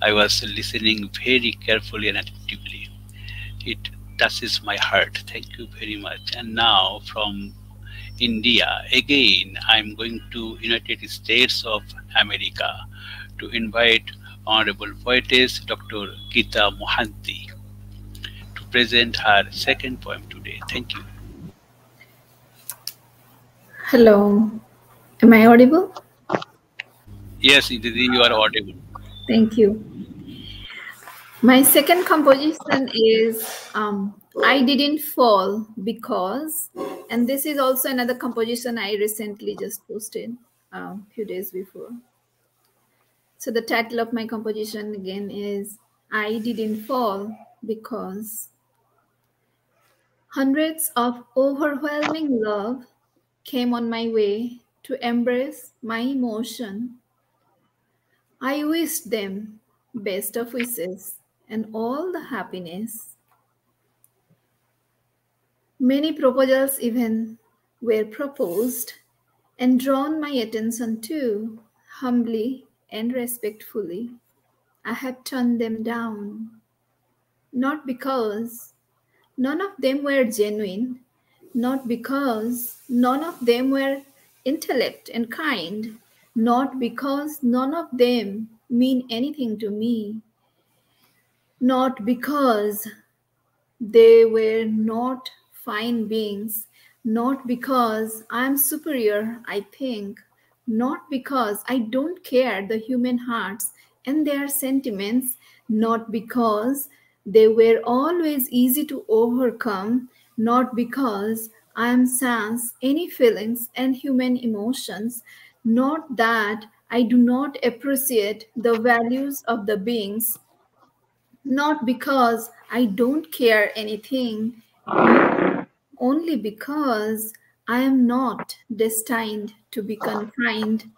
I was listening very carefully and attentively. It touches my heart. Thank you very much. And now from India, again, I'm going to United States of America to invite Honorable Poetess Dr. Geeta Mohanty to present her second poem today. Thank you. Hello. Am I audible? Yes, Iditi, you are audible. Thank you. My second composition is I Didn't Fall Because, and this is also another composition I recently just posted a few days before. So the title of my composition again is I Didn't Fall Because. Hundreds of overwhelming love came on my way to embrace my emotion. I wished them best of wishes and all the happiness. Many proposals even were proposed and drawn my attention to, humbly and respectfully. I have turned them down, not because none of them were genuine, not because none of them were intellect and kind, not because none of them mean anything to me, not because they were not fine beings, not because I am superior, I think, not because I don't care the human hearts and their sentiments, not because they were always easy to overcome, not because I am sans any feelings and human emotions, not that I do not appreciate the values of the beings, not because I don't care anything, no, only because I am not destined to be confined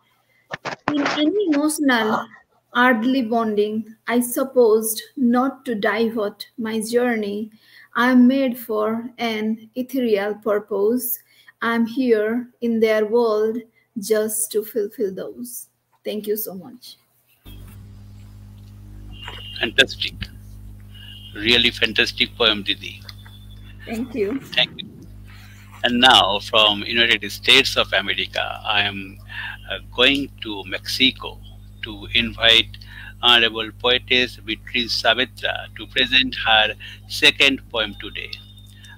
in any emotional earthly bonding. I supposed not to divert my journey. I am made for an ethereal purpose. I am here in their world just to fulfill those. Thank you so much. Fantastic. Really fantastic poem, Didi. Thank you. Thank you. And now from United States of America, I am going to Mexico to invite Honorable Poetess Beatriz Saavedra to present her second poem today.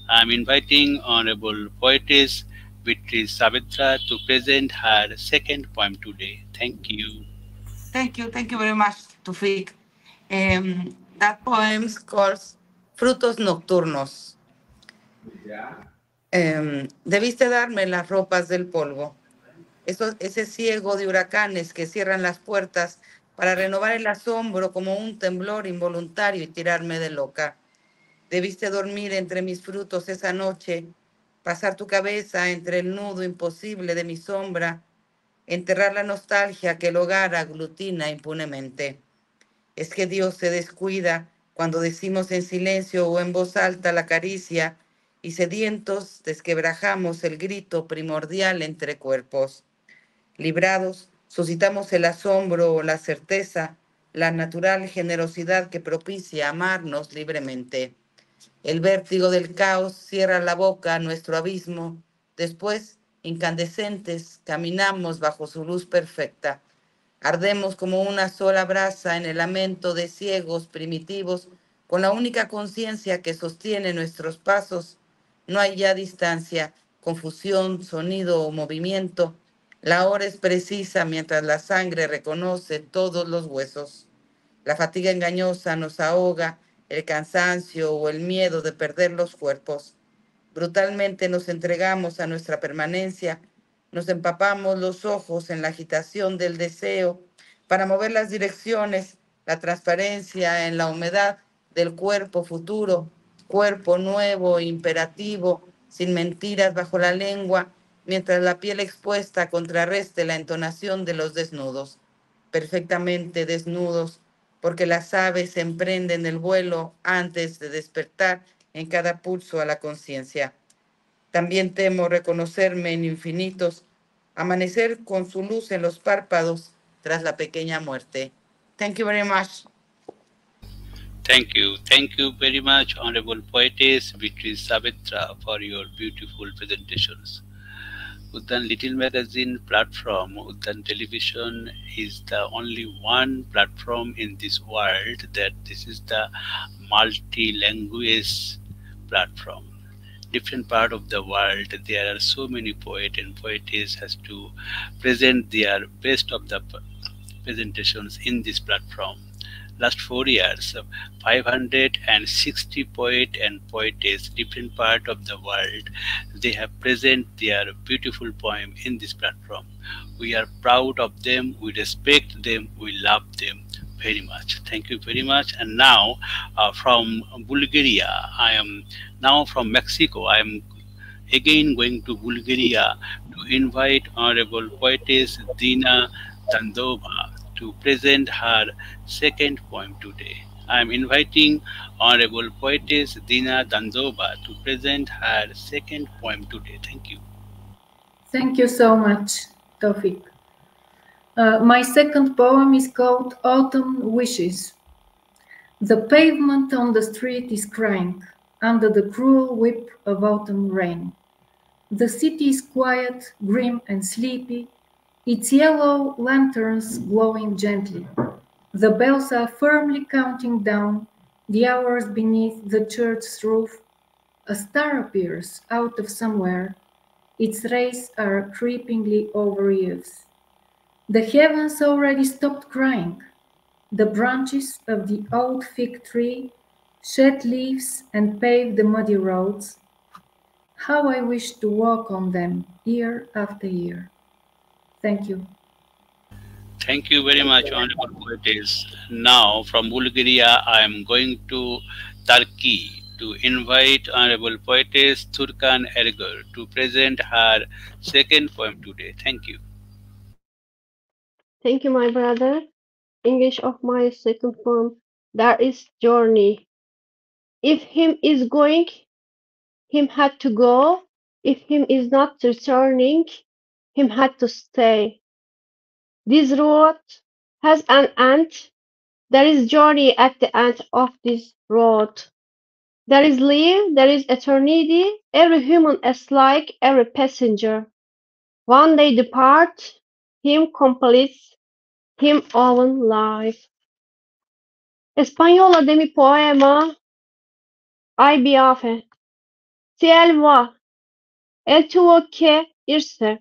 I am inviting Honorable Poetess Beatriz Saavedra to present her second poem today. Thank you. Thank you very much, Tufik. That poem is called Frutos Nocturnos. Debiste darme las ropas del polvo, ese ciego de huracanes que cierran las puertas para renovar el asombro como un temblor involuntario y tirarme de loca. Debiste dormir entre mis frutos esa noche, pasar tu cabeza entre el nudo imposible de mi sombra, enterrar la nostalgia que el hogar aglutina impunemente. Es que Dios se descuida cuando decimos en silencio o en voz alta la caricia y sedientos desquebrajamos el grito primordial entre cuerpos. Librados, suscitamos el asombro o la certeza, la natural generosidad que propicia amarnos libremente. El vértigo del caos cierra la boca a nuestro abismo. Después, incandescentes, caminamos bajo su luz perfecta. Ardemos como una sola brasa en el lamento de ciegos primitivos, con la única conciencia que sostiene nuestros pasos. No hay ya distancia, confusión, sonido o movimiento. La hora es precisa mientras la sangre reconoce todos los huesos. La fatiga engañosa nos ahoga, el cansancio o el miedo de perder los cuerpos. Brutalmente nos entregamos a nuestra permanencia, nos empapamos los ojos en la agitación del deseo para mover las direcciones, la transparencia en la humedad del cuerpo futuro, cuerpo nuevo, imperativo, sin mentiras bajo la lengua, mientras la piel expuesta contrarreste la entonación de los desnudos, perfectamente desnudos, porque las aves emprenden el vuelo antes de despertar en cada pulso a la conciencia. También temo reconocerme en infinitos, amanecer con su luz en los párpados tras la pequeña muerte. Thank you very much. Thank you. Thank you very much, Honorable Poetess Beatriz Saavedra, for your beautiful presentations. Uddan Little Magazine platform, Uddan Television is the only one platform in this world that this is the multi-language platform. Different part of the world, there are so many poet and poetess has to present their best of the presentations in this platform. Last 4 years, 560 poet and poetess, different part of the world, they have present their beautiful poem in this platform. We are proud of them, we respect them, we love them. very much. Thank you very much. And now from Bulgaria, I am now from Mexico. I am again going to Bulgaria to invite Honorable Poetess Dina Dandova to present her second poem today. I am inviting Honorable Poetess Dina Dandova to present her second poem today. Thank you. Thank you so much, Tawfiq. My second poem is called Autumn Wishes. The pavement on the street is crying under the cruel whip of autumn rain. The city is quiet, grim and sleepy, its yellow lanterns glowing gently. The bells are firmly counting down the hours beneath the church's roof. A star appears out of somewhere. Its rays are creepingly over eaves. The heavens already stopped crying. The branches of the old fig tree shed leaves and pave the muddy roads. How I wish to walk on them year after year. Thank you. Thank you very much, Honorable Poetess. Now, from Bulgaria, I am going to Turkey to invite Honorable Poetess Turkan Ergur to present her second poem today. Thank you. Thank you, my brother. English of my second poem. There is journey. If him is going, him had to go. If him is not returning, him had to stay. This road has an end. There is journey at the end of this road. There is life, there is eternity. Every human is like every passenger. One day depart, him completes him own life. Española de mi poema, ay biafe. Si él va, él tuvo que irse.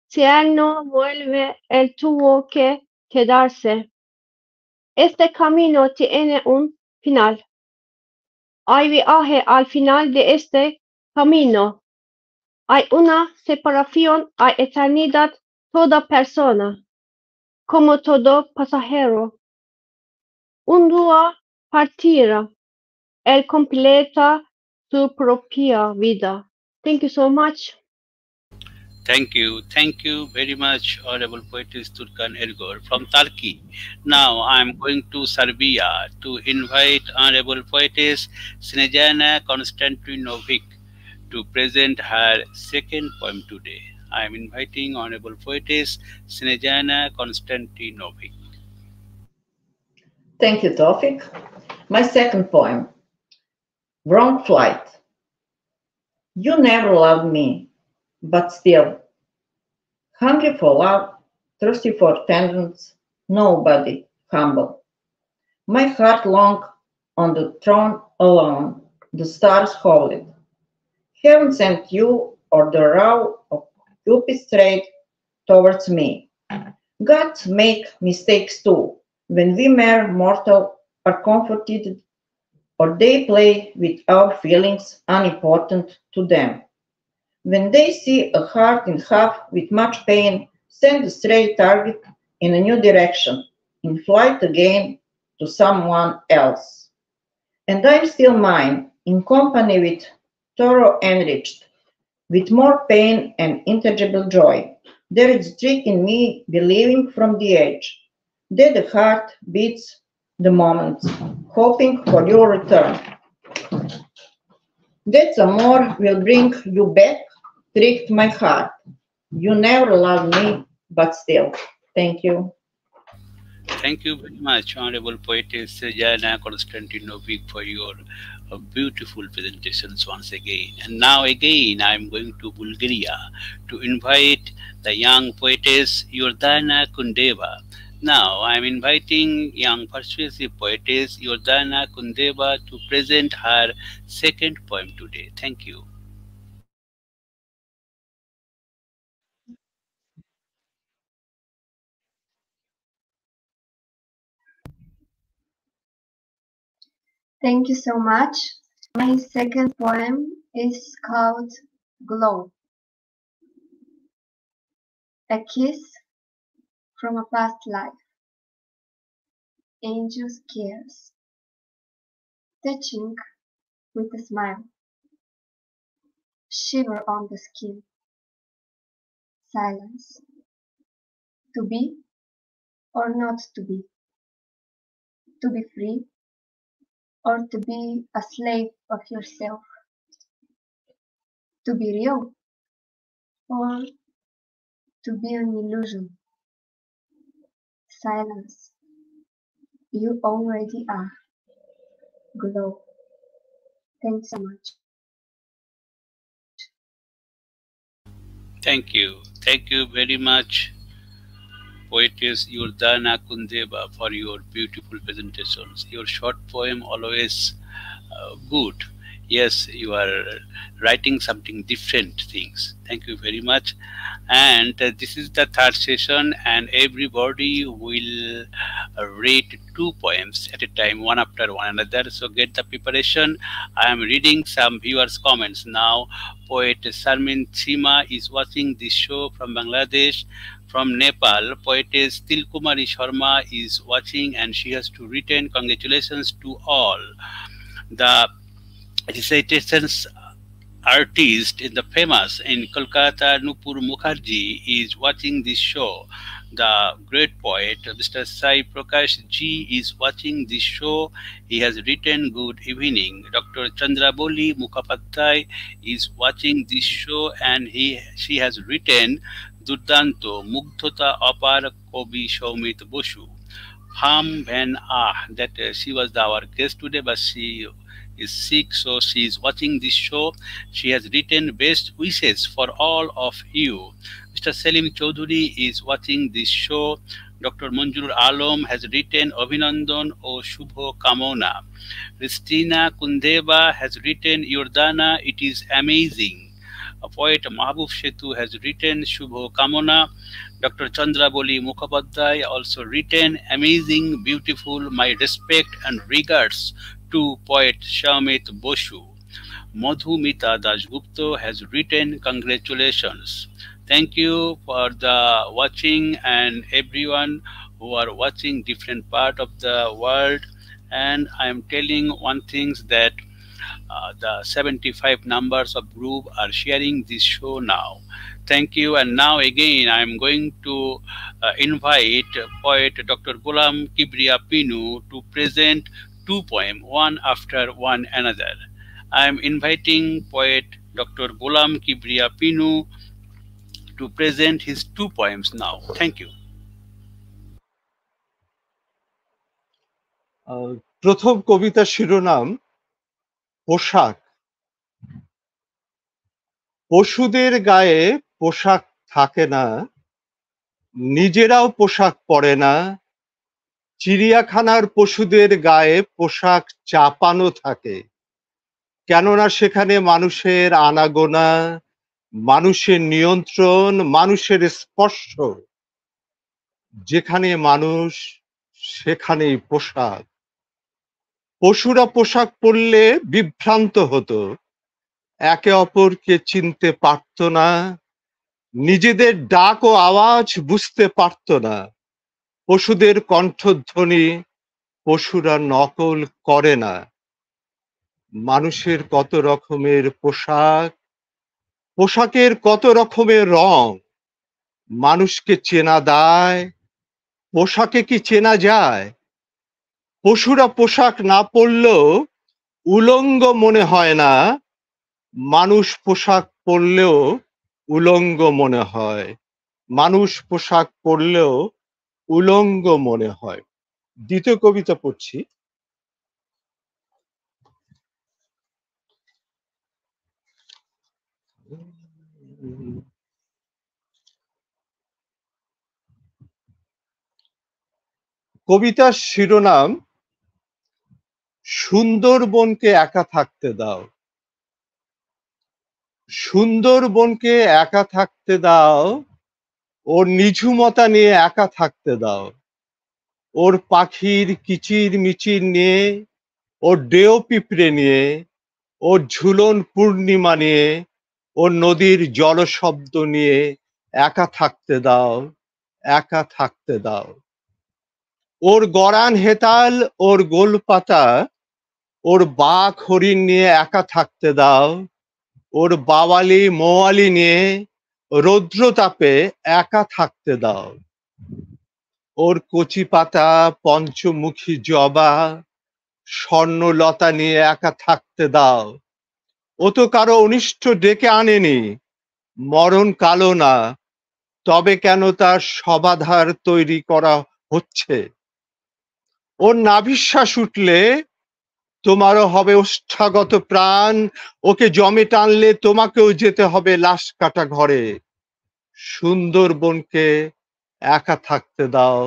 Si él no vuelve, él tuvo que quedarse. Este camino tiene un final. Hay viaje al final de este camino. Hay una separación, hay eternidad, toda persona, como todo pasajero. Un día partirá, él completa su propia vida. Thank you so much. Thank you. Thank you very much, Honorable Poetess Turkan Ergur from Turkey. Now I am going to Serbia to invite Honorable Poetess Snejana Konstantinovic to present her second poem today. I am inviting Honorable Poetess Snejana Konstantinovic. Thank you, Tawfiq. My second poem, Wrong Flight. You never loved me, but still. Hungry for love, thirsty for tenderness, nobody humble. My heart long on the throne alone, the stars hold it. Heaven sent you, or the row of Cupid straight towards me. God make mistakes too, when we mere mortal are comforted, or they play with our feelings unimportant to them. When they see a heart in half with much pain, send a stray target in a new direction, in flight again to someone else. And I'm still mine, in company with thorough enriched, with more pain and intangible joy. There is a trick in me believing from the edge that the heart beats the moment, hoping for your return. That some more will bring you back, tricked my heart. You never loved me, but still. Thank you. Thank you very much, Honorable Poetess Jana Konstantinovic, for your beautiful presentations once again. And now again, I am going to Bulgaria to invite the young poetess Yordana Kundeva. Now, I am inviting young persuasive poetess Yordana Kundeva to present her second poem today. Thank you. Thank you so much. My second poem is called Glow. A kiss from a past life. angel's cares, touching with a smile, shiver on the skin, silence, to be or not to be free or to be a slave of yourself, to be real or to be an illusion, silence, you already are, glow. Thanks so much. Thank you. Thank you very much, poetess Yordana Kundeva, for your beautiful presentations. Your short poem always good. Yes, you are writing something different things. Thank you very much. And this is the third session, and everybody will read 2 poems at a time, one after one another. So get the preparation. I am reading some viewers' comments now. Poet Sarmin Chima is watching this show from Bangladesh. From Nepal, poetess Tilkumari Sharma is watching, and she has to return congratulations to all. The recitations artist in the famous in Kolkata, Nupur Mukherjee, is watching this show. The great poet Mr. Sai Prakash Ji is watching this show. He has written good evening. Dr. Chandraboli Mukhopadhyay is watching this show, and she has written Durdanto Mugdhota Apar Kobi Soumit Bosu. Pham Van Ah, that she was our guest today, but she is sick, so she is watching this show. She has written best wishes for all of you. Mr. Selim Chaudhuri is watching this show. Dr. Manjur Alam has written Abhinandan o Shubho Kamona. Christina Kundeva has written Yordana, it is amazing. A poet Mahbub Shetu has written Shubho Kamona. Dr. Chandraboli Mukhopadhyay also written amazing, beautiful, my respect and regards to poet Soumit Bosu. Madhumita Dasgupta has written congratulations. Thank you for the watching, and everyone who are watching different part of the world. And I am telling one thing, that the 75 numbers of group are sharing this show now. Thank you. And now again, I am going to invite poet Dr. Ghulam Kibriya Pinu to present 2 poems, one after one another. I am inviting poet Dr. Ghulam Kibriya Pinu to present his 2 poems now. Thank you. প্রথম কবিতা শিরোনাম পোশাক। পশুদের গায়ে পোশাক থাকে না, নিজেরাও পোশাক পরে না, চিড়িয়াখানার পশুদের গায়ে পোশাক চাপানো থাকে, কেননা সেখানে মানুষের আনাগোনা, মানুষের নিয়ন্ত্রণ, মানুষের স্পর্শ, যেখানে মানুষ সেখানেই পোশাক। পশুরা পোশাক পরলে বিভ্রান্ত হতো, একে অপরকে চিনতে পারত না, নিজেদের ডাক ও আওয়াজ বুঝতে পারত না। পশুদের কণ্ঠধ্বনি পশুরা নকল করে না। মানুষের কত রকমের পোশাক, পোশাকের কত রকমের রং, মানুষকে চেনা দায়, পোশাকে কি চেনা যায়? পশুরা পোশাক না পরলেও উলঙ্গ মনে হয় না, মানুষ পোশাক পরলেও উলঙ্গ মনে হয়। মানুষ পোশাক পরলেও উলঙ্গ মনে হয়। দ্বিতীয় কবিতা পড়ছি। কবিতার শিরোনাম সুন্দরবনকে একা থাকতে দাও। সুন্দরবনকে একা থাকতে দাও, ওর নিঝুমতা নিয়ে একা থাকতে দাও, ওর পাখির কিচির মিচির নিয়ে, ওর ডেও পিঁপড়ে নিয়ে, ওর ঝুলন পূর্ণিমা নিয়ে, ওর নদীর জলশব্দ নিয়ে একা থাকতে দাও, একা থাকতে দাও। ওর গরান হেতাল, ওর গোলপাতা, ওর বাঘ হরিণ নিয়ে একা থাকতে দাও, ওর বাওয়ালি মোয়ালি নিয়ে রৌদ্রতাপে একা থাকতে দাও। ওর কচি পাতা পঞ্চমুখী জবা স্বর্ণলতা নিয়ে একা থাকতে দাও। ও তো কারো অনিষ্ট ডেকে আনেনি, মরণ কালো না, তবে কেন তার সমাধার তৈরি করা হচ্ছে? ওর নাভিশ্বাস উঠলে তোমারও হবে ওষ্ঠাগত প্রাণ, ওকে জমে টানলে তোমাকেও যেতে হবে লাশ কাটা ঘরে। সুন্দরবনকে একা থাকতে দাও,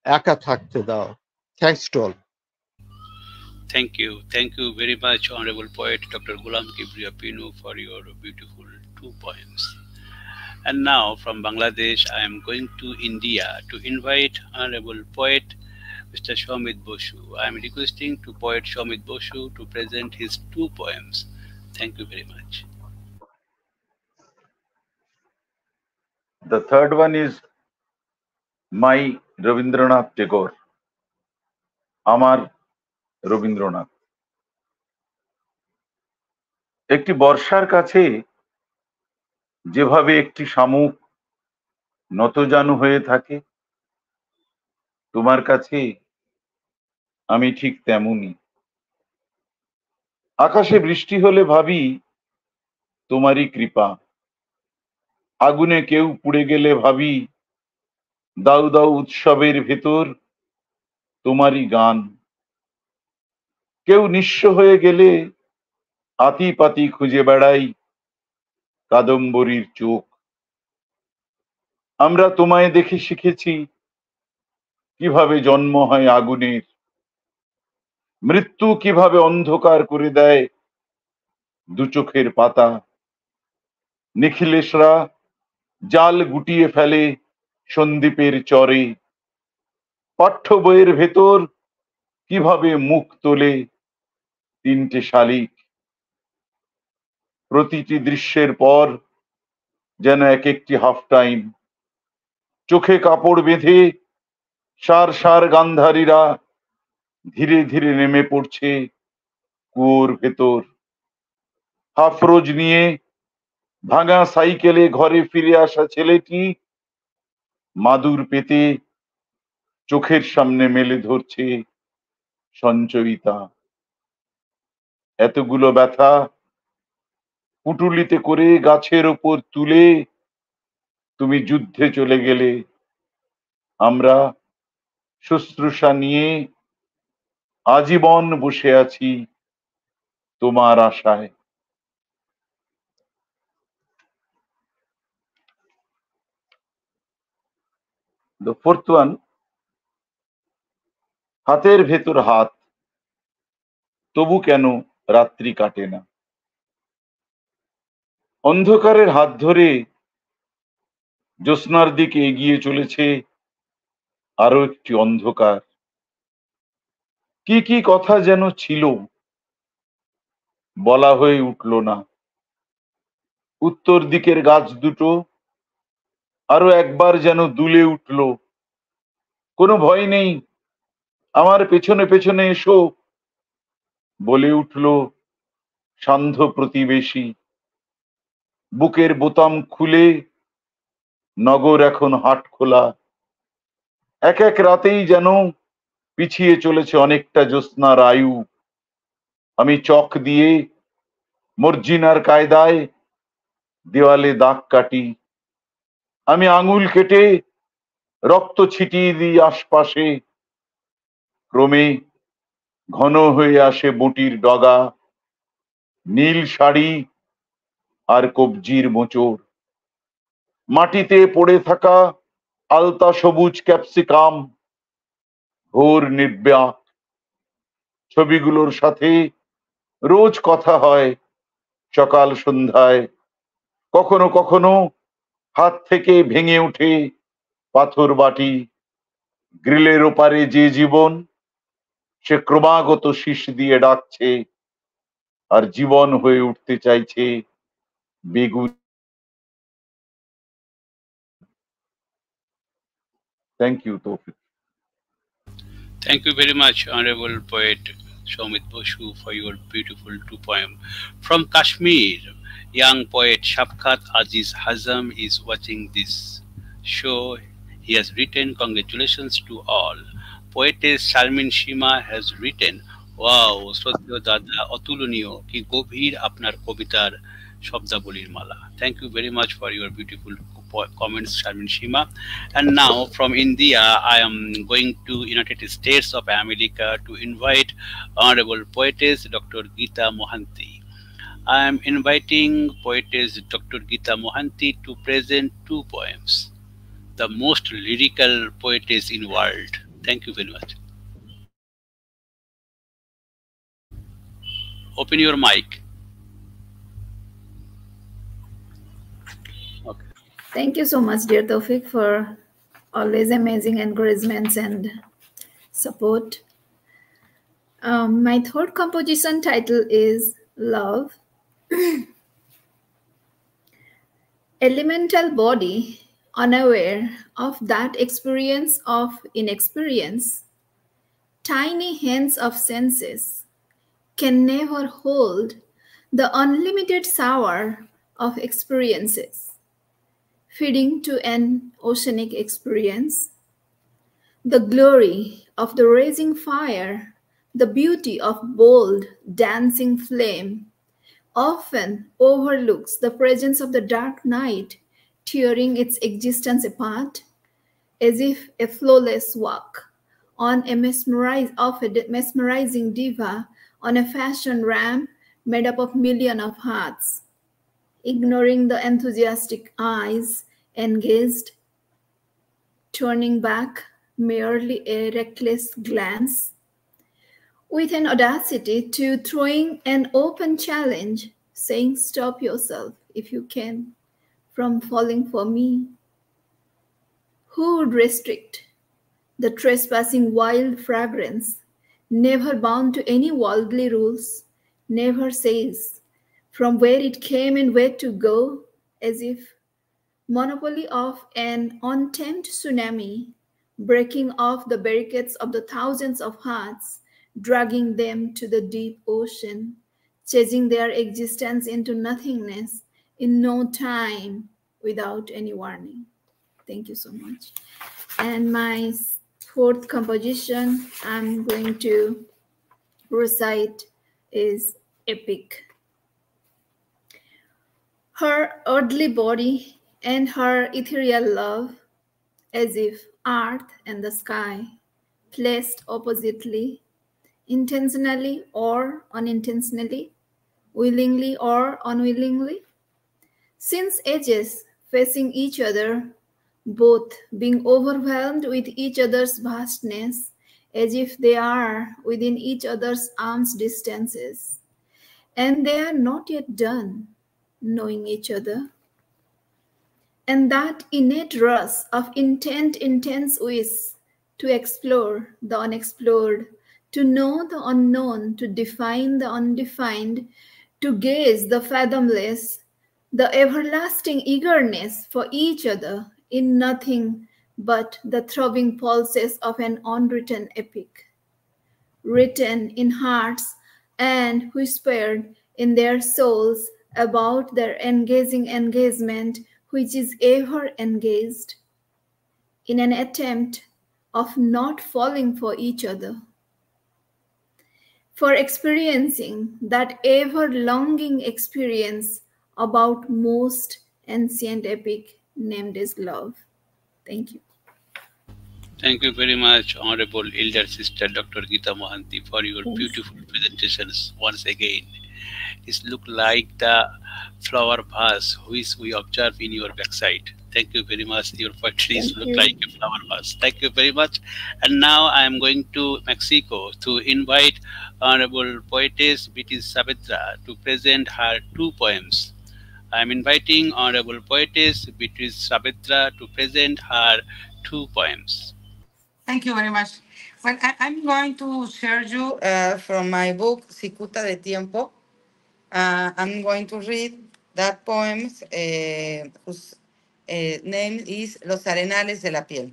একা থাকতে দাও। Thanks to all. Thank you. Thank you very much, Honorable Poet Dr. Ghulam Kibriya Pinu, for your beautiful 2 poems. And now from Bangladesh, I am going to India to invite Honorable Poet Mr. Shomit Boshu. I am requesting to Poet Shomit Boshu to present his 2 poems. Thank you very much. The third one is My Rabindranath Tagore. আমার রবীন্দ্রনাথ। একটি বর্ষার কাছে যেভাবে একটি শামুক নতজানু হয়ে থাকে, তোমার কাছে আমি ঠিক তেমনি। আকাশে বৃষ্টি হলে ভাবি তোমারই কৃপা, আগুনে কেউ পুড়ে গেলে ভাবি দাউ দাউ উৎসবের ভেতর তোমারই গান। কেউ নিঃস্ব হয়ে গেলে আতি পাতি খুঁজে বেড়াই কাদম্বরীর চোখ। আমরা তোমায় দেখে শিখেছি কিভাবে জন্ম হয় আগুনের, মৃত্যু কিভাবে অন্ধকার করে দেয় দু চোখের পাতা। নিখিলেশরা জাল গুটিয়ে ফেলে সন্দীপের চরে, পাঠ্য বইয়ের ভেতর কিভাবে মুখ তোলে 3টে শালিক। প্রতিটি দৃশ্যের পর যেন এক একটি হাফ টাইম, চোখে কাপড় বেঁধে সার সার গান্ধারীরা ধীরে ধীরে নেমে পড়ছে কুয়োর ভেতর। হাফ রোজ নিয়ে ভাঙা সাইকেলে ঘরে ফিরে আসা ছেলেটি মাদুর পেতে চোখের সামনে মেলে ধরছে সঞ্চয়িতা। এতগুলো ব্যথা পুটুলিতে করে গাছের ওপর তুলে তুমি যুদ্ধে চলে গেলে, আমরা শুশ্রূষা নিয়ে আজীবন বসে আছি তোমার আশায়। The fourth one, হাতের ভেতর হাত, তবু কেন রাত্রি কাটে না। অন্ধকারের হাত ধরে জ্যোৎস্নার দিকে এগিয়ে চলেছে আরো একটি অন্ধকার। কি কি কথা যেন ছিল, বলা হয়ে উঠল না। উত্তর দিকের গাছ দুটো আরো একবার যেন দুলে উঠল। কোনো ভয় নেই, আমার পেছনে পেছনে এসো, বলে উঠল সান্ধ্য প্রতিবেশী। বুকের বোতাম খুলে নগর এখন হাট খোলা। এক এক রাতেই যেন পিছিয়ে চলেছে অনেকটা জ্যোৎস্নার আয়ু। আমি চক দিয়ে মর্জিনার কায়দায় দেওয়ালে দাগ কাটি। আমি আঙুল কেটে রক্ত ছিটিয়ে দিই আশপাশে। ক্রমে ঘন হয়ে আসে বটির ডগা, নীল শাড়ি আর কবজির মোচড়। মাটিতে পড়ে থাকা আলতা সবুজ ক্যাপসিকাম, ঘোর নির্বাক। ছবিগুলোর সাথে রোজ কথা হয় সকাল সন্ধ্যায়। কখনো কখনো হাত থেকে ভেঙে ওঠে পাথর বাটি। গ্রিলের ওপারে যে জীবন, সে ক্রমাগত শীষ দিয়ে ডাকছে আর জীবন হয়ে উঠতে চাইছে বেগুন। থ্যাংক ইউ তৌফিক। Thank you very much, Honorable Poet Shomit Boshu, for your beautiful two poem. From Kashmir, young poet Shafkat Aziz Hazam is watching this show. He has written, "Congratulations to all." Poetess Sharmin Shima has written, "Wow, শ্রদ্ধেয় দাদা অতুলনীয় কি গভীর আপনার কবিতার শব্দাবলীর মালা." Thank you very much for your beautiful comments, Sharmin Shima. And now from India, I am going to United States of America to invite Honorable Poetess Dr. Geeta Mohanty. I am inviting Poetess Dr. Geeta Mohanty to present two poems, the most lyrical poetess in world. Thank you very much. Open your mic. Okay. Thank you so much, dear Tawfiq, for always amazing encouragements and support. My third composition title is Love. Elemental body, unaware of that experience of inexperience, tiny hands of senses can never hold the unlimited shower of experiences, feeding to an oceanic experience. The glory of the raging fire, the beauty of bold, dancing flame, often overlooks the presence of the dark night, tearing its existence apart, as if a flawless walk on a mesmerizing diva on a fashion ramp made up of millions of hearts, ignoring the enthusiastic eyes engaged, turning back merely a reckless glance, with an audacity to throwing an open challenge, saying, "Stop yourself, if you can, from falling for me." Who would restrict the trespassing wild fragrance, never bound to any worldly rules, never says from where it came and where to go, as if monopoly of an untamed tsunami, breaking off the barricades of the thousands of hearts, dragging them to the deep ocean, chasing their existence into nothingness in no time without any warning. Thank you so much. And my fourth composition I'm going to recite is Epic. Her earthly body and her ethereal love, as if earth and the sky, placed oppositely, intentionally or unintentionally, willingly or unwillingly, since ages facing each other, both being overwhelmed with each other's vastness, as if they are within each other's arm's distances, and they are not yet done knowing each other. And that innate rush of intense wish to explore the unexplored, to know the unknown, to define the undefined, to gaze the fathomless, the everlasting eagerness for each other in nothing but the throbbing pulses of an unwritten epic, written in hearts and whispered in their souls about their engaging engagement, which is ever engaged, in an attempt of not falling for each other, for experiencing that ever-longing experience about most ancient epic named as love. Thank you. Thank you very much, Honorable Elder Sister Dr. Geeta Mohanty, for your beautiful presentations once again. It look like the flower vase which we observe in your backside. Thank you very much. Your poetry look like a flower vase. Thank you very much. And now I am going to Mexico to invite Honorable Poetess Beatriz Saavedra to present her two poems. I am inviting Honorable Poetess Beatriz Saavedra to present her two poems. Thank you very much. Well, I'm going to share you from my book, Cicuta de Tiempo. I'm going to read that poem whose name is Los Arenales de la Piel.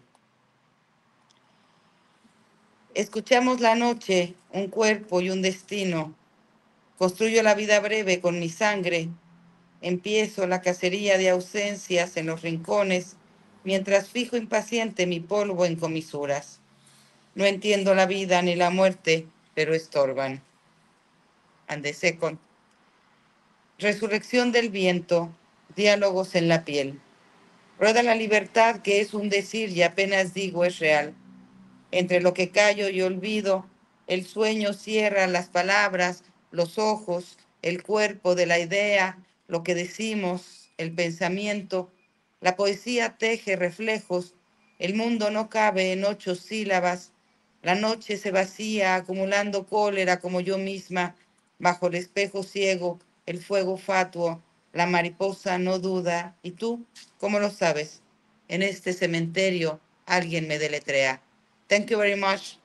Escuchamos la noche, un cuerpo y un destino. Construyo la vida breve con mi sangre. Empiezo la cacería de ausencias en los rincones, mientras fijo impaciente mi polvo en comisuras. No entiendo la vida ni la muerte, pero estorban. And the second. Resurrección del viento, diálogos en la piel. Rueda la libertad que es un decir y apenas digo es real. Entre lo que callo y olvido, el sueño cierra las palabras, los ojos, el cuerpo de la idea, lo que decimos, el pensamiento. La poesía teje reflejos, el mundo no cabe en 8 sílabas. La noche se vacía acumulando cólera como yo misma, bajo el espejo ciego, el fuego fatuo, la mariposa no duda. ¿Y tú? ¿Cómo lo sabes? En este cementerio alguien me deletrea. Thank you very much.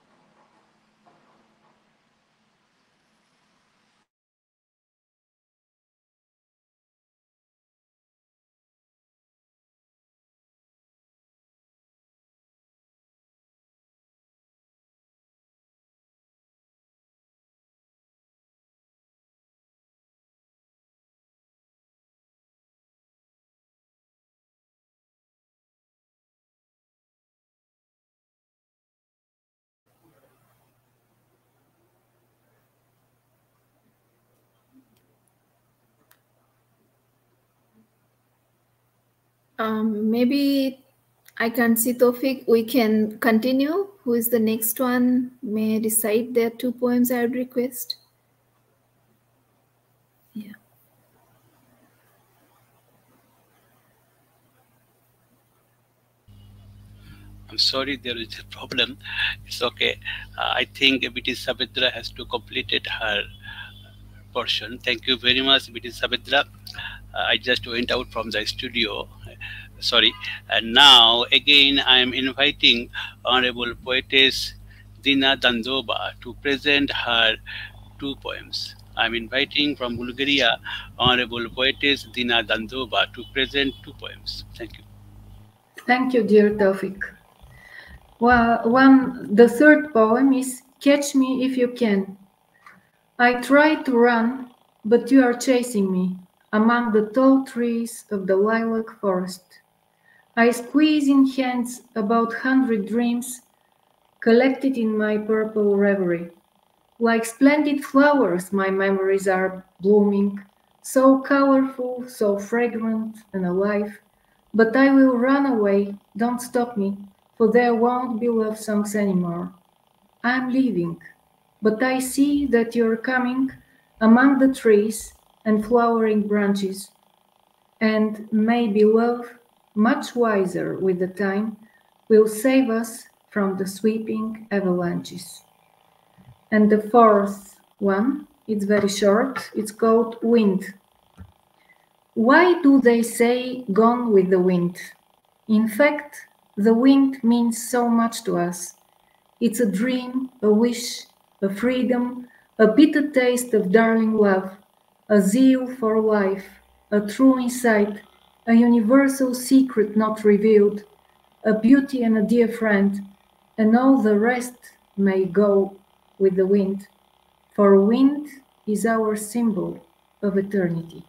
Maybe I can see Tofik. We can continue. Who is the next one? May recite their 2 poems I would request. Yeah. I'm sorry, there is a problem. It's okay. I think BT Sabitra has to complete her portion. Thank you very much, BT Sabitra. I just went out from the studio. Sorry. And now, again, I am inviting Honorable Poetess Dina Dandova to present her 2 poems. I'm inviting from Bulgaria Honorable Poetess Dina Dandova to present 2 poems. Thank you. Thank you, dear Taufik. Well, the third poem is Catch Me If You Can. I try to run, but you are chasing me among the tall trees of the lilac forest. I squeeze in hands about 100 dreams collected in my purple reverie. Like splendid flowers, my memories are blooming, so colorful, so fragrant and alive. But I will run away, don't stop me, for there won't be love songs anymore. I'm leaving, but I see that you're coming among the trees and flowering branches. And maybe love, much wiser with the time, will save us from the sweeping avalanches. And the fourth one, it's very short, it's called Wind. Why do they say gone with the wind? In fact, the wind means so much to us. It's a dream, a wish, a freedom, a bitter taste of darling love, a zeal for life, a true insight, a universal secret not revealed, a beauty and a dear friend, and all the rest may go with the wind, for wind is our symbol of eternity.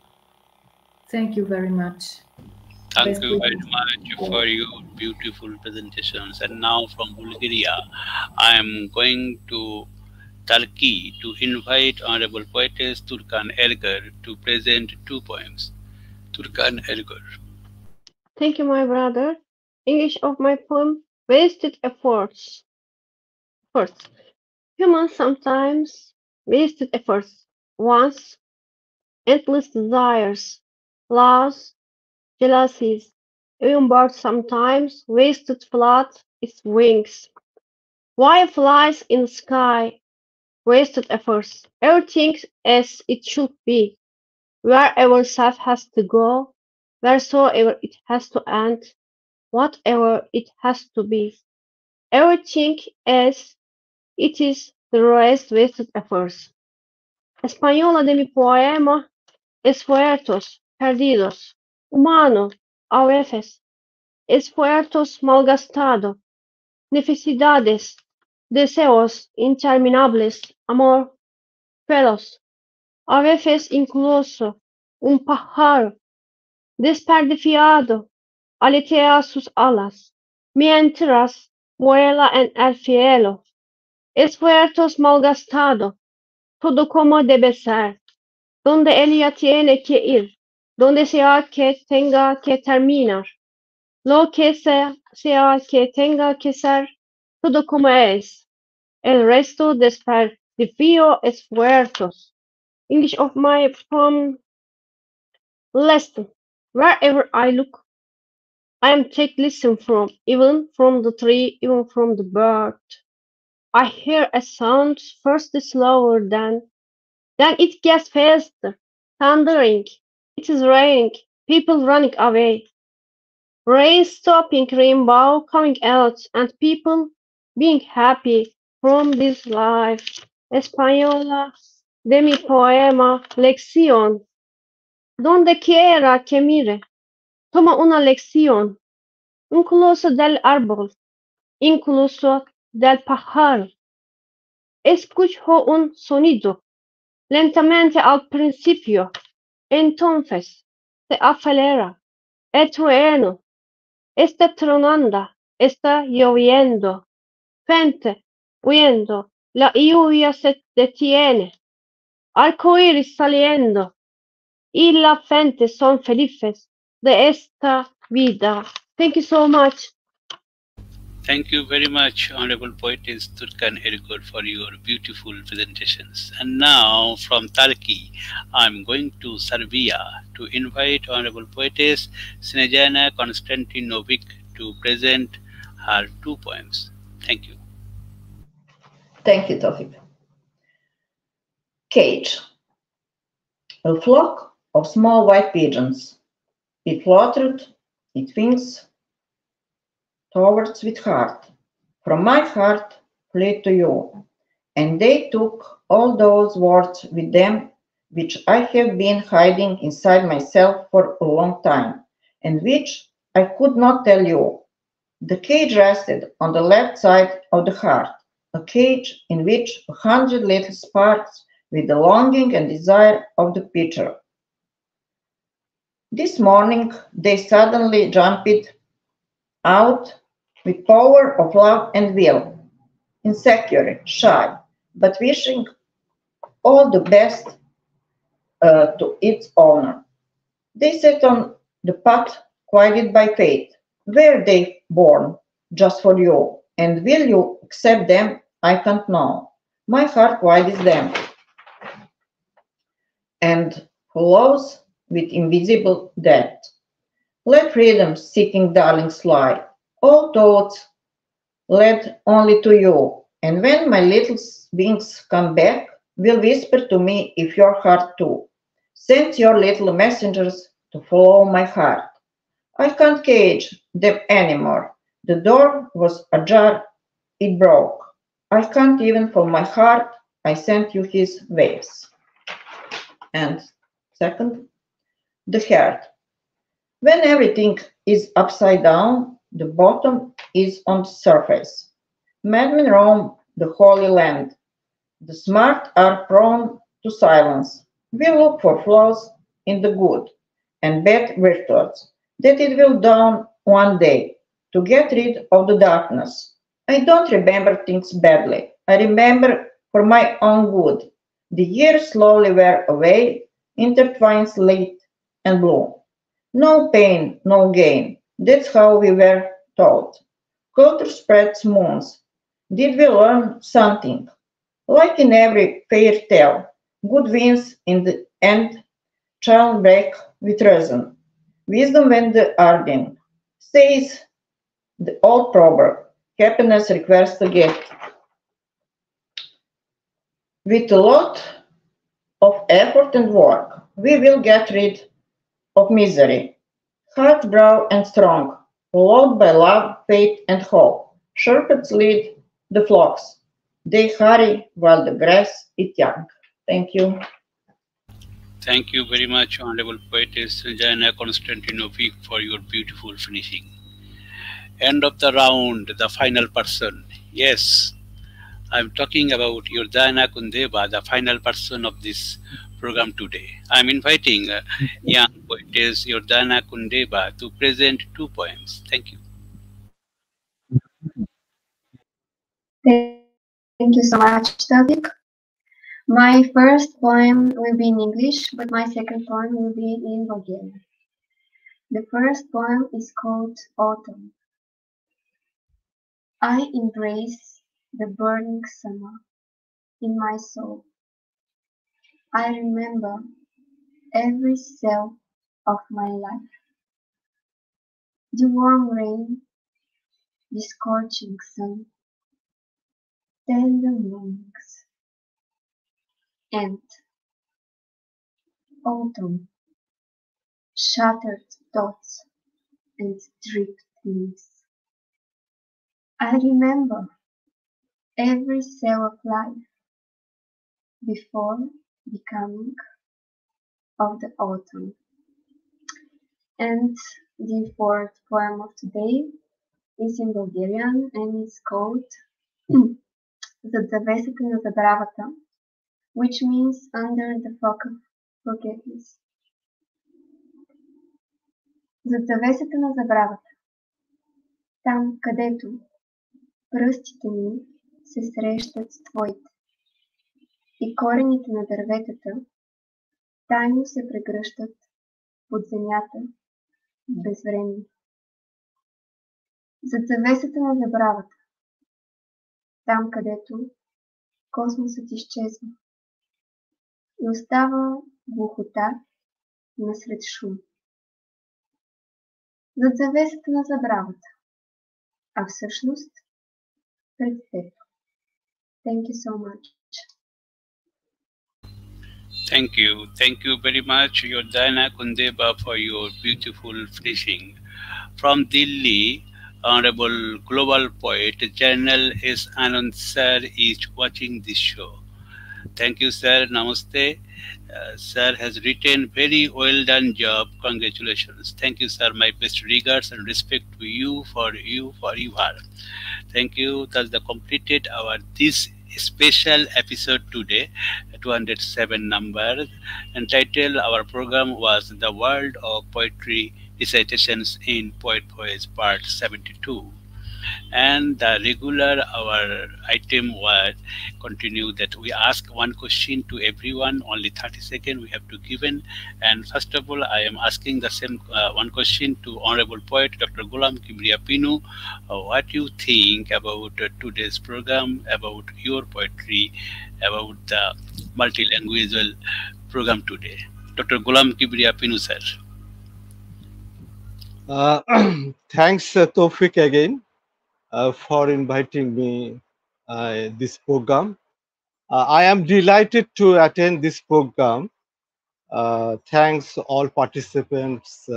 Thank you very much. Thank you very much for your beautiful presentations. And now from Bulgaria, I am going to Turkey to invite Honorable Poetess Turkan Erger to present 2 poems. Turkan Erger. Thank you, my brother. English of my poem, Wasted Efforts. First, humans sometimes wasted efforts, wants, endless desires, loves, jealousies. Even birds sometimes wasted flat its wings. Why flies in the sky? Wasted efforts. Everything as it should be. Wherever self has to go, wheresoever it has to end, whatever it has to be. Everything as it is the rest wasted efforts. Espanhola de mi poema, esfuerzos perdidos. Humano, a veces, esfuerzos malgastados. Necesidades, deseos interminables, amor feroz, a veces incluso un pájaro desperdiciado aletea sus alas, mientras vuela en el cielo, esfuerzos malgastados, todo como debe ser, donde ella tiene que ir, donde sea que tenga que terminar, lo que sea que tenga que ser, todo como es, el resto desperdicio esfuerzos. English of my poem lesson. Wherever I look, I am taken listen from, even from the tree, even from the bird. I hear a sound first slower, then it gets faster, thundering. It is raining, people running away. Rain stopping, rainbow coming out, and people being happy from this life. Española de mi poema Lección. Donde quiera que mire, toma una lección, incluso del árbol, incluso del pájaro. Escucho un sonido, lentamente al principio, entonces se acelera. El trueno está tronando, está lloviendo, gente huyendo, la lluvia se detiene, arcoíris saliendo, y la gente son felices de esta vida. Thank you so much. Thank you very much, Honorable Poetess Turkan Ergor, for your beautiful presentations. And now, from Turkey, I'm going to Serbia to invite Honorable Poetess Snejana Konstantinovic to present her 2 poems. Thank you. Thank you, Tofik. Cage. A flock of small white pigeons. It fluttered its wings towards with heart. From my heart fled to you, and they took all those words with them which I have been hiding inside myself for a long time, and which I could not tell you. The cage rested on the left side of the heart, a cage in which 100 little sparks with the longing and desire of the pitcher. This morning they suddenly jumped out with power of love and will, insecure, shy, but wishing all the best to its owner. They sat on the path guided by fate. Were they born just for you? And will you accept them? I can't know. My heart guides them and follows with invisible depth. Let freedom-seeking darlings lie. All thoughts led only to you, and when my little wings come back, will whisper to me if your heart too. Send your little messengers to follow my heart. I can't cage them anymore. The door was ajar, it broke. I can't even for my heart, I sent you his waves. And second, the heart. When everything is upside down, the bottom is on the surface. Madmen roam the Holy Land. The smart are prone to silence. We look for flaws in the good and bad virtues, that it will dawn one day to get rid of the darkness. I don't remember things badly. I remember for my own good. The years slowly wear away, intertwined late and blue. No pain, no gain. That's how we were taught. Culture spreads moons. Did we learn something? Like in every fairy tale, good wins in the end, shall break with reason. Wisdom when the arguing, says the old proverb. Happiness requires a gift. With a lot of effort and work, we will get rid of misery. Hard, brow, and strong, followed by love, faith, and hope. Shepherds lead the flocks. They hurry while the grass is young. Thank you. Thank you very much, Honorable Poetess Snejana Konstantinovic, for your beautiful finishing. End of the round, the final person. Yes, I'm talking about Yordana Kundeva, the final person of this program today. I'm inviting young poetess Yordana Kundeva to present 2 poems. Thank you. Thank you so much, Tawfiq. My first poem will be in English, but my second poem will be in Bulgarian. The first poem is called Autumn. I embrace the burning summer in my soul. I remember every cell of my life. The warm rain, the scorching sun, tender mornings, and autumn, shattered thoughts and dripped leaves. I remember every cell of life before becoming of the autumn. And the fourth poem of today is in Bulgarian and it's called "За завесата на забравата", which means under the fog of forgiveness. За завесата на забравата, там където пръстите ми се срещат с твоите и корените на дърветата тайно се прегръщат под земята безвременно. За завесата на забравата, там където космосът изчезва и остава глухота насред шум. Зад завесата на забравата, а всъщност пред теб. Thank you so much. Thank you very much, Yordana Kundeva, for your beautiful finishing. From Delhi, Honorable Global Poet Journal S. Anand Sir is watching this show. Thank you, sir. Namaste. Sir has written very well done job. Congratulations. Thank you, sir. My best regards and respect to you for you are. Thank you. Thus the completed our this special episode today, 207 number, entitled our program was The World of Poetry Recitations in Poet Voice Part 72. And the regular our item was continue that we ask one question to everyone, only 30 seconds we have to given. And first of all, I am asking the same one question to Honorable Poet Dr. Ghulam Kibriya Pinu. What you think about today's program, about your poetry, about the multilingual program today? Dr. Ghulam Kibriya Pinu, sir. Thanks, Tawfiq, again. For inviting me this program. I am delighted to attend this program. Thanks all participants,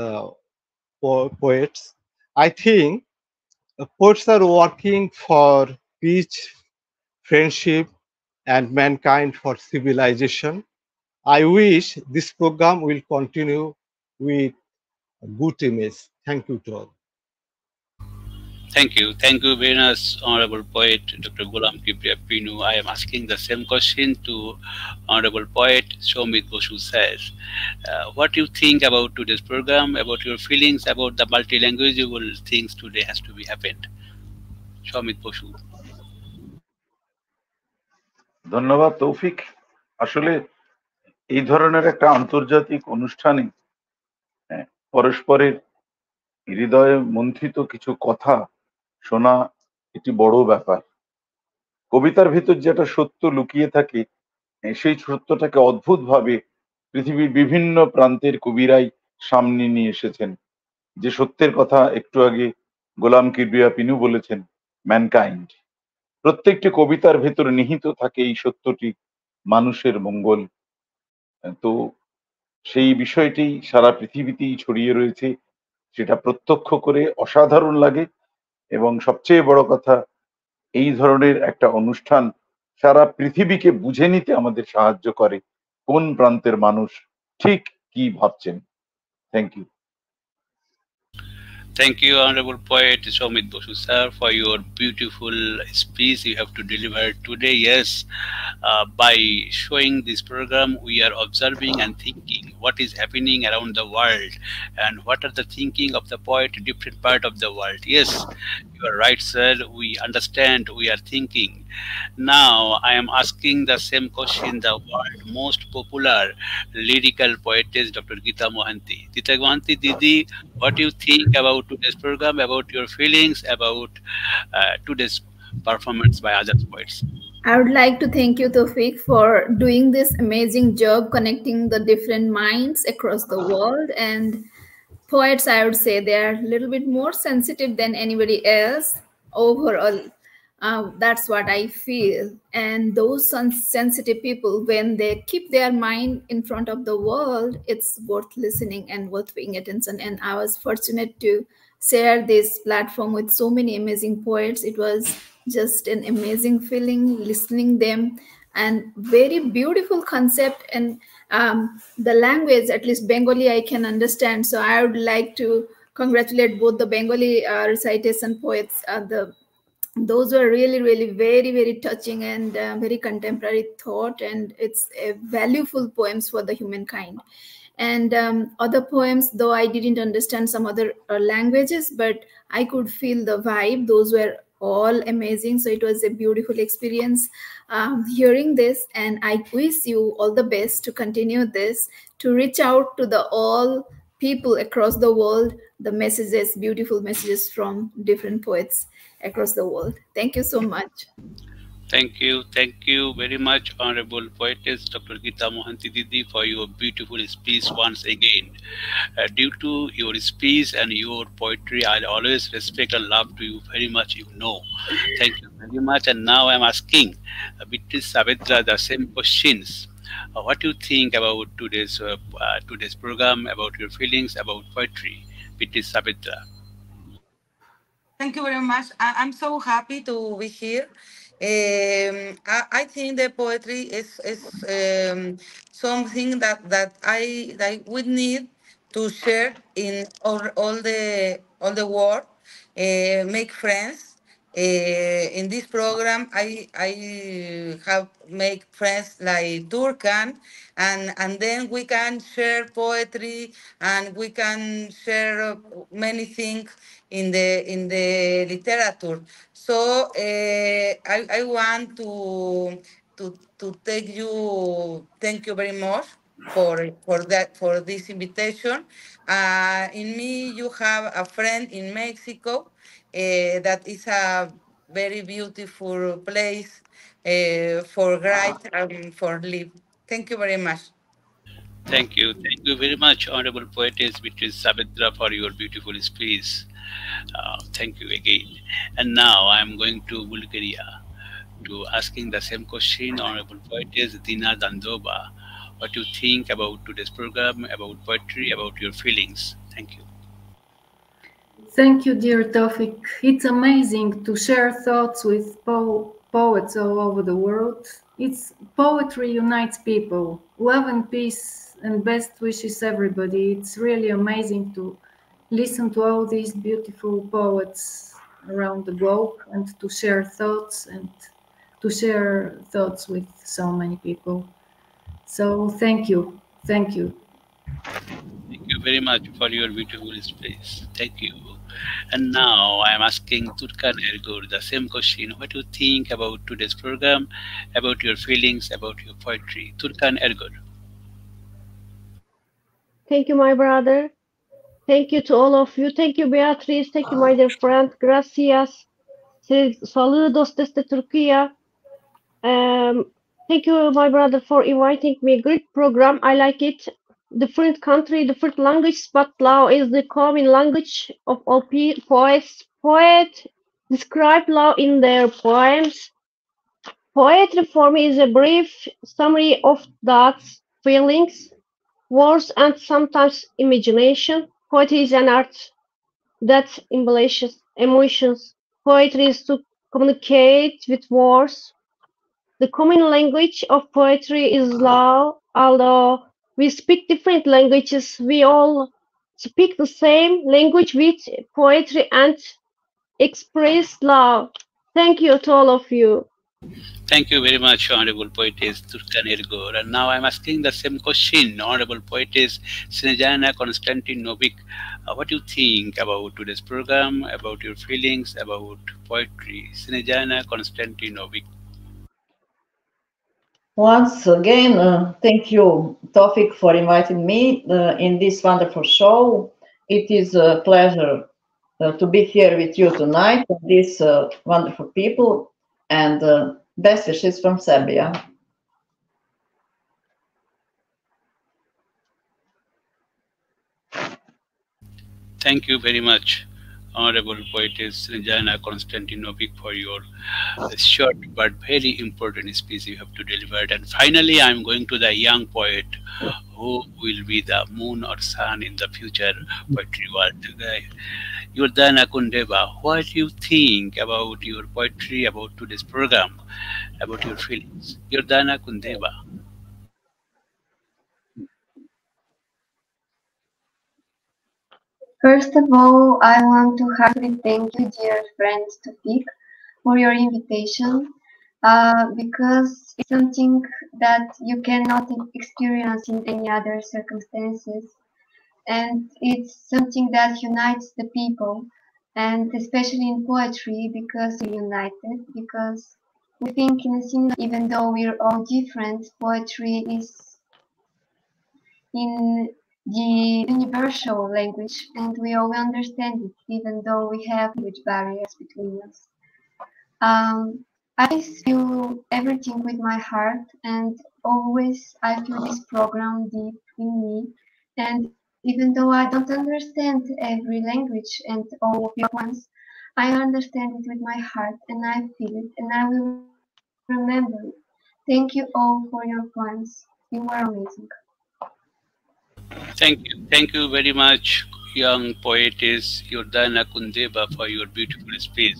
poets. I think poets are working for peace, friendship, and mankind for civilization. I wish this program will continue with good image. Thank you to all. Thank you very much, Honorable Poet Dr. Ghulam Kibriya Pinu. I am asking the same question to Honorable Poet Soumit Bosu sir. What do you think about today's program, about your feelings about the multilingual things today has to be happened? Soumit Bosu. ধন্যবাদ তৌফিক। আসলে এই ধরনের একটা আন্তর্জাতিক অনুষ্ঠানে পরস্পরের হৃদয়ে মন্থিত কিছু কথা শোনা এটি বড় ব্যাপার। কবিতার ভিতর যেটা সত্য লুকিয়ে থাকে সেই সত্যটাকে অদ্ভুতভাবে পৃথিবীর বিভিন্ন প্রান্তের কবিরাই সামনে নিয়ে এসেছেন। যে সত্যের কথা একটু আগে গোলাম কিবরিয়া পিনু বলেছেন, ম্যানকাইন্ড। প্রত্যেকটি কবিতার ভেতর নিহিত থাকে এই সত্যটি, মানুষের মঙ্গল। তো সেই বিষয়টি সারা পৃথিবীতেই ছড়িয়ে রয়েছে, সেটা প্রত্যক্ষ করে অসাধারণ লাগে। এবং সবচেয়ে বড় কথা, এই ধরনের একটা অনুষ্ঠান সারা পৃথিবীকে বুঝে নিতে আমাদের সাহায্য করে কোন প্রান্তের মানুষ ঠিক কি ভাবছেন। Thank you. Thank you, Honorable Poet Somit Bosu sir, for your beautiful speech you have to deliver today. Yes, by showing this program, we are observing and thinking what is happening around the world and what are the thinking of the poet in different part of the world. Yes, you are right, sir. We understand, we are thinking. Now, I am asking the same question the world most popular lyrical poetess, Dr. Geeta Mohanty. Geeta Mohanty, Didi, what do you think about today's program, about your feelings, about today's performance by other poets? I would like to thank you, Tawfiq, for doing this amazing job connecting the different minds across the world. And poets, I would say, they are a little bit more sensitive than anybody else overall. That's what I feel. And those sensitive people, when they keep their mind in front of the world, it's worth listening and worth paying attention. And I was fortunate to share this platform with so many amazing poets. It was just an amazing feeling listening them, and very beautiful concept. And the language, at least Bengali, I can understand. So I would like to congratulate both the Bengali recitation poets. Those were really, really very, very touching and very contemporary thought, and it's valuable poems for the humankind. And other poems, though I didn't understand some other languages, but I could feel the vibe. Those were all amazing. So it was a beautiful experience hearing this, and I wish you all the best to continue this, to reach out to the all people across the world, the messages, beautiful messages from different poets across the world. Thank you so much. Thank you very much, Honorable Poetess Dr. Geeta Mohanty Didi, for your beautiful speech once again. Due to your speech and your poetry, I always respect and love to you very much, you know. Thank you very much. And now I'm asking Beatrice Saavedra the same questions. What do you think about today's program, about your feelings about poetry? Beatrice Saavedra. Thank you very much. I'm so happy to be here. I think the poetry is something that we need to share in all the world, make friends. In this program, I have make friends like Turkan, and then we can share poetry and we can share many things in the literature. So I want to thank you very much for this invitation. In me, you have a friend in Mexico that is a very beautiful place for write and for live. Thank you very much. Thank you very much, Honorable Poetess Beatrice Saavedra, for your beautiful speech. Thank you again. And now I'm going to Bulgaria to asking the same question, Honorable Poetess Dina Dandova. What do you think about today's program, about poetry, about your feelings? Thank you. Thank you, dear Tawfiq. It's amazing to share thoughts with poets all over the world. It's poetry unites people. Love and peace and best wishes, everybody. It's really amazing to listen to all these beautiful poets around the globe and to share thoughts with so many people. So thank you. Thank you. Thank you very much for your beautiful speech. Thank you. And now I am asking Turkan Ergur the same question. What do you think about today's program, about your feelings, about your poetry? Turkan Ergur. Thank you, my brother. Thank you to all of you. Thank you, Beatriz. Thank you, my dear friend. Gracias. Saludos desde Turquía. Thank you, my brother, for inviting me. Great program. I like it. Different country, different language, but love is the common language of all poets. Poets describe love in their poems. Poetry for me is a brief summary of thoughts, feelings, words, and sometimes imagination. Poetry is an art that embellishes emotions. Poetry is to communicate with words. The common language of poetry is love. Although we speak different languages, we all speak the same language with poetry and express love. Thank you to all of you. Thank you very much, Honorable Poetess Turkan Ergor. And now I'm asking the same question, Honorable Poetess Snejana Konstantinovic. What do you think about today's program, about your feelings about poetry? Snejana Konstantinovic. Once again, thank you, Tofik, for inviting me in this wonderful show. It is a pleasure to be here with you tonight, these wonderful people, and best wishes from Serbia. Thank you very much, Honorable Poetess Snejana Konstantinovic, for your short but very important speech you have to deliver. And finally, I'm going to the young poet who will be the moon or sun in the future poetry world. Yordana Kundeva, what do you think about your poetry, about today's program, about your feelings? Yordana Kundeva. First of all, I want to heartily thank you, dear friend Tofik, for your invitation, because it's something that you cannot experience in any other circumstances, and it's something that unites the people, and especially in poetry, because we're united, because we think in a similar, even though we're all different, poetry is in the universal language, and we all understand it, even though we have language barriers between us. I feel everything with my heart, and always I feel this program deep in me. And even though I don't understand every language and all of your ones, I understand it with my heart, and I feel it, and I will remember it. Thank you all for your poems. You were amazing. Thank you very much, young poetess Yordana Kundeva, for your beautiful speech.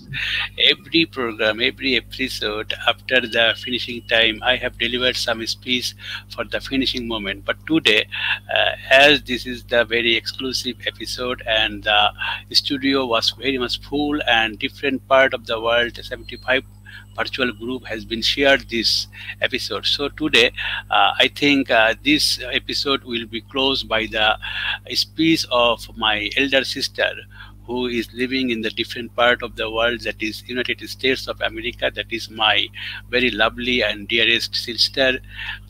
Every program, every episode, after the finishing time, I have delivered some speech for the finishing moment. But today, as this is the very exclusive episode, and the studio was very much full, and different part of the world, 75 virtual group has been shared this episode. So today, I think this episode will be closed by the speech of my elder sister, who is living in the different part of the world, that is United States of America. That is my very lovely and dearest sister,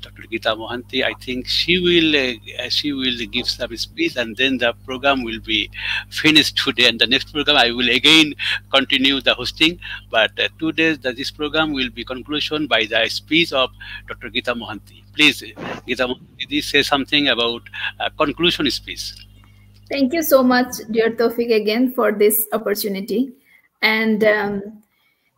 Dr. Geeta Mohanty. I think she will give some speech, and then the program will be finished today. And the next program I will again continue the hosting. But today this program will be conclusion by the speech of Dr. Geeta Mohanty. Please, Geeta Mohanty, say something about conclusion speech. Thank you so much, dear Tofik, again for this opportunity. And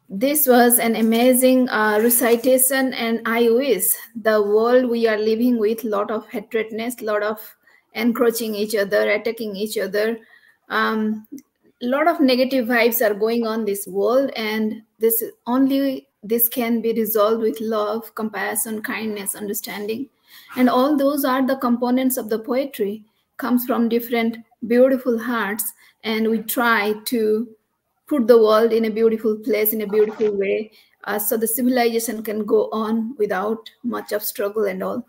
this was an amazing recitation, and I wish the world we are living with lot of hatredness, lot of encroaching each other, attacking each other, lot of negative vibes are going on this world, and this can be resolved with love, compassion, kindness, understanding, and all those are the components of the poetry. Comes from different beautiful hearts, and we try to put the world in a beautiful place, in a beautiful way, so the civilization can go on without much of struggle and all.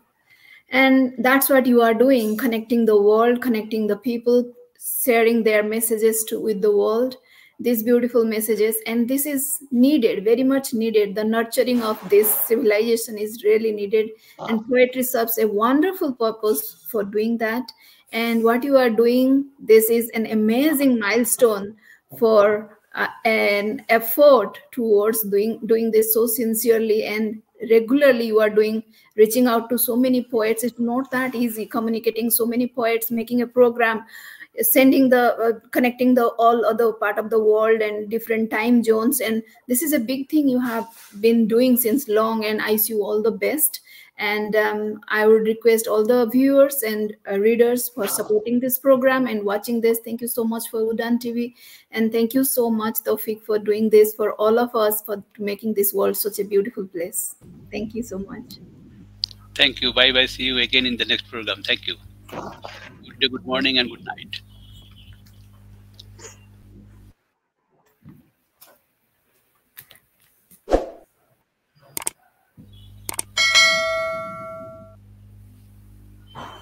And that's what you are doing, connecting the world, connecting the people, sharing their messages with the world, these beautiful messages. And this is needed, very much needed. The nurturing of this civilization is really needed, and poetry serves a wonderful purpose for doing that. And what you are doing, this is an amazing milestone for an effort towards doing this so sincerely and regularly. You are doing, reaching out to so many poets. It's not that easy, communicating so many poets, making a program, sending the connecting the all other part of the world and different time zones. And this is a big thing you have been doing since long, and I wish you all the best. And I would request all the viewers and readers for supporting this program and watching this. Thank you so much for Udan TV, and thank you so much, Tofik, for doing this for all of us, for making this world such a beautiful place. Thank you so much. Thank you. Bye bye. See you again in the next program. Thank you. Good day, good morning, and good night.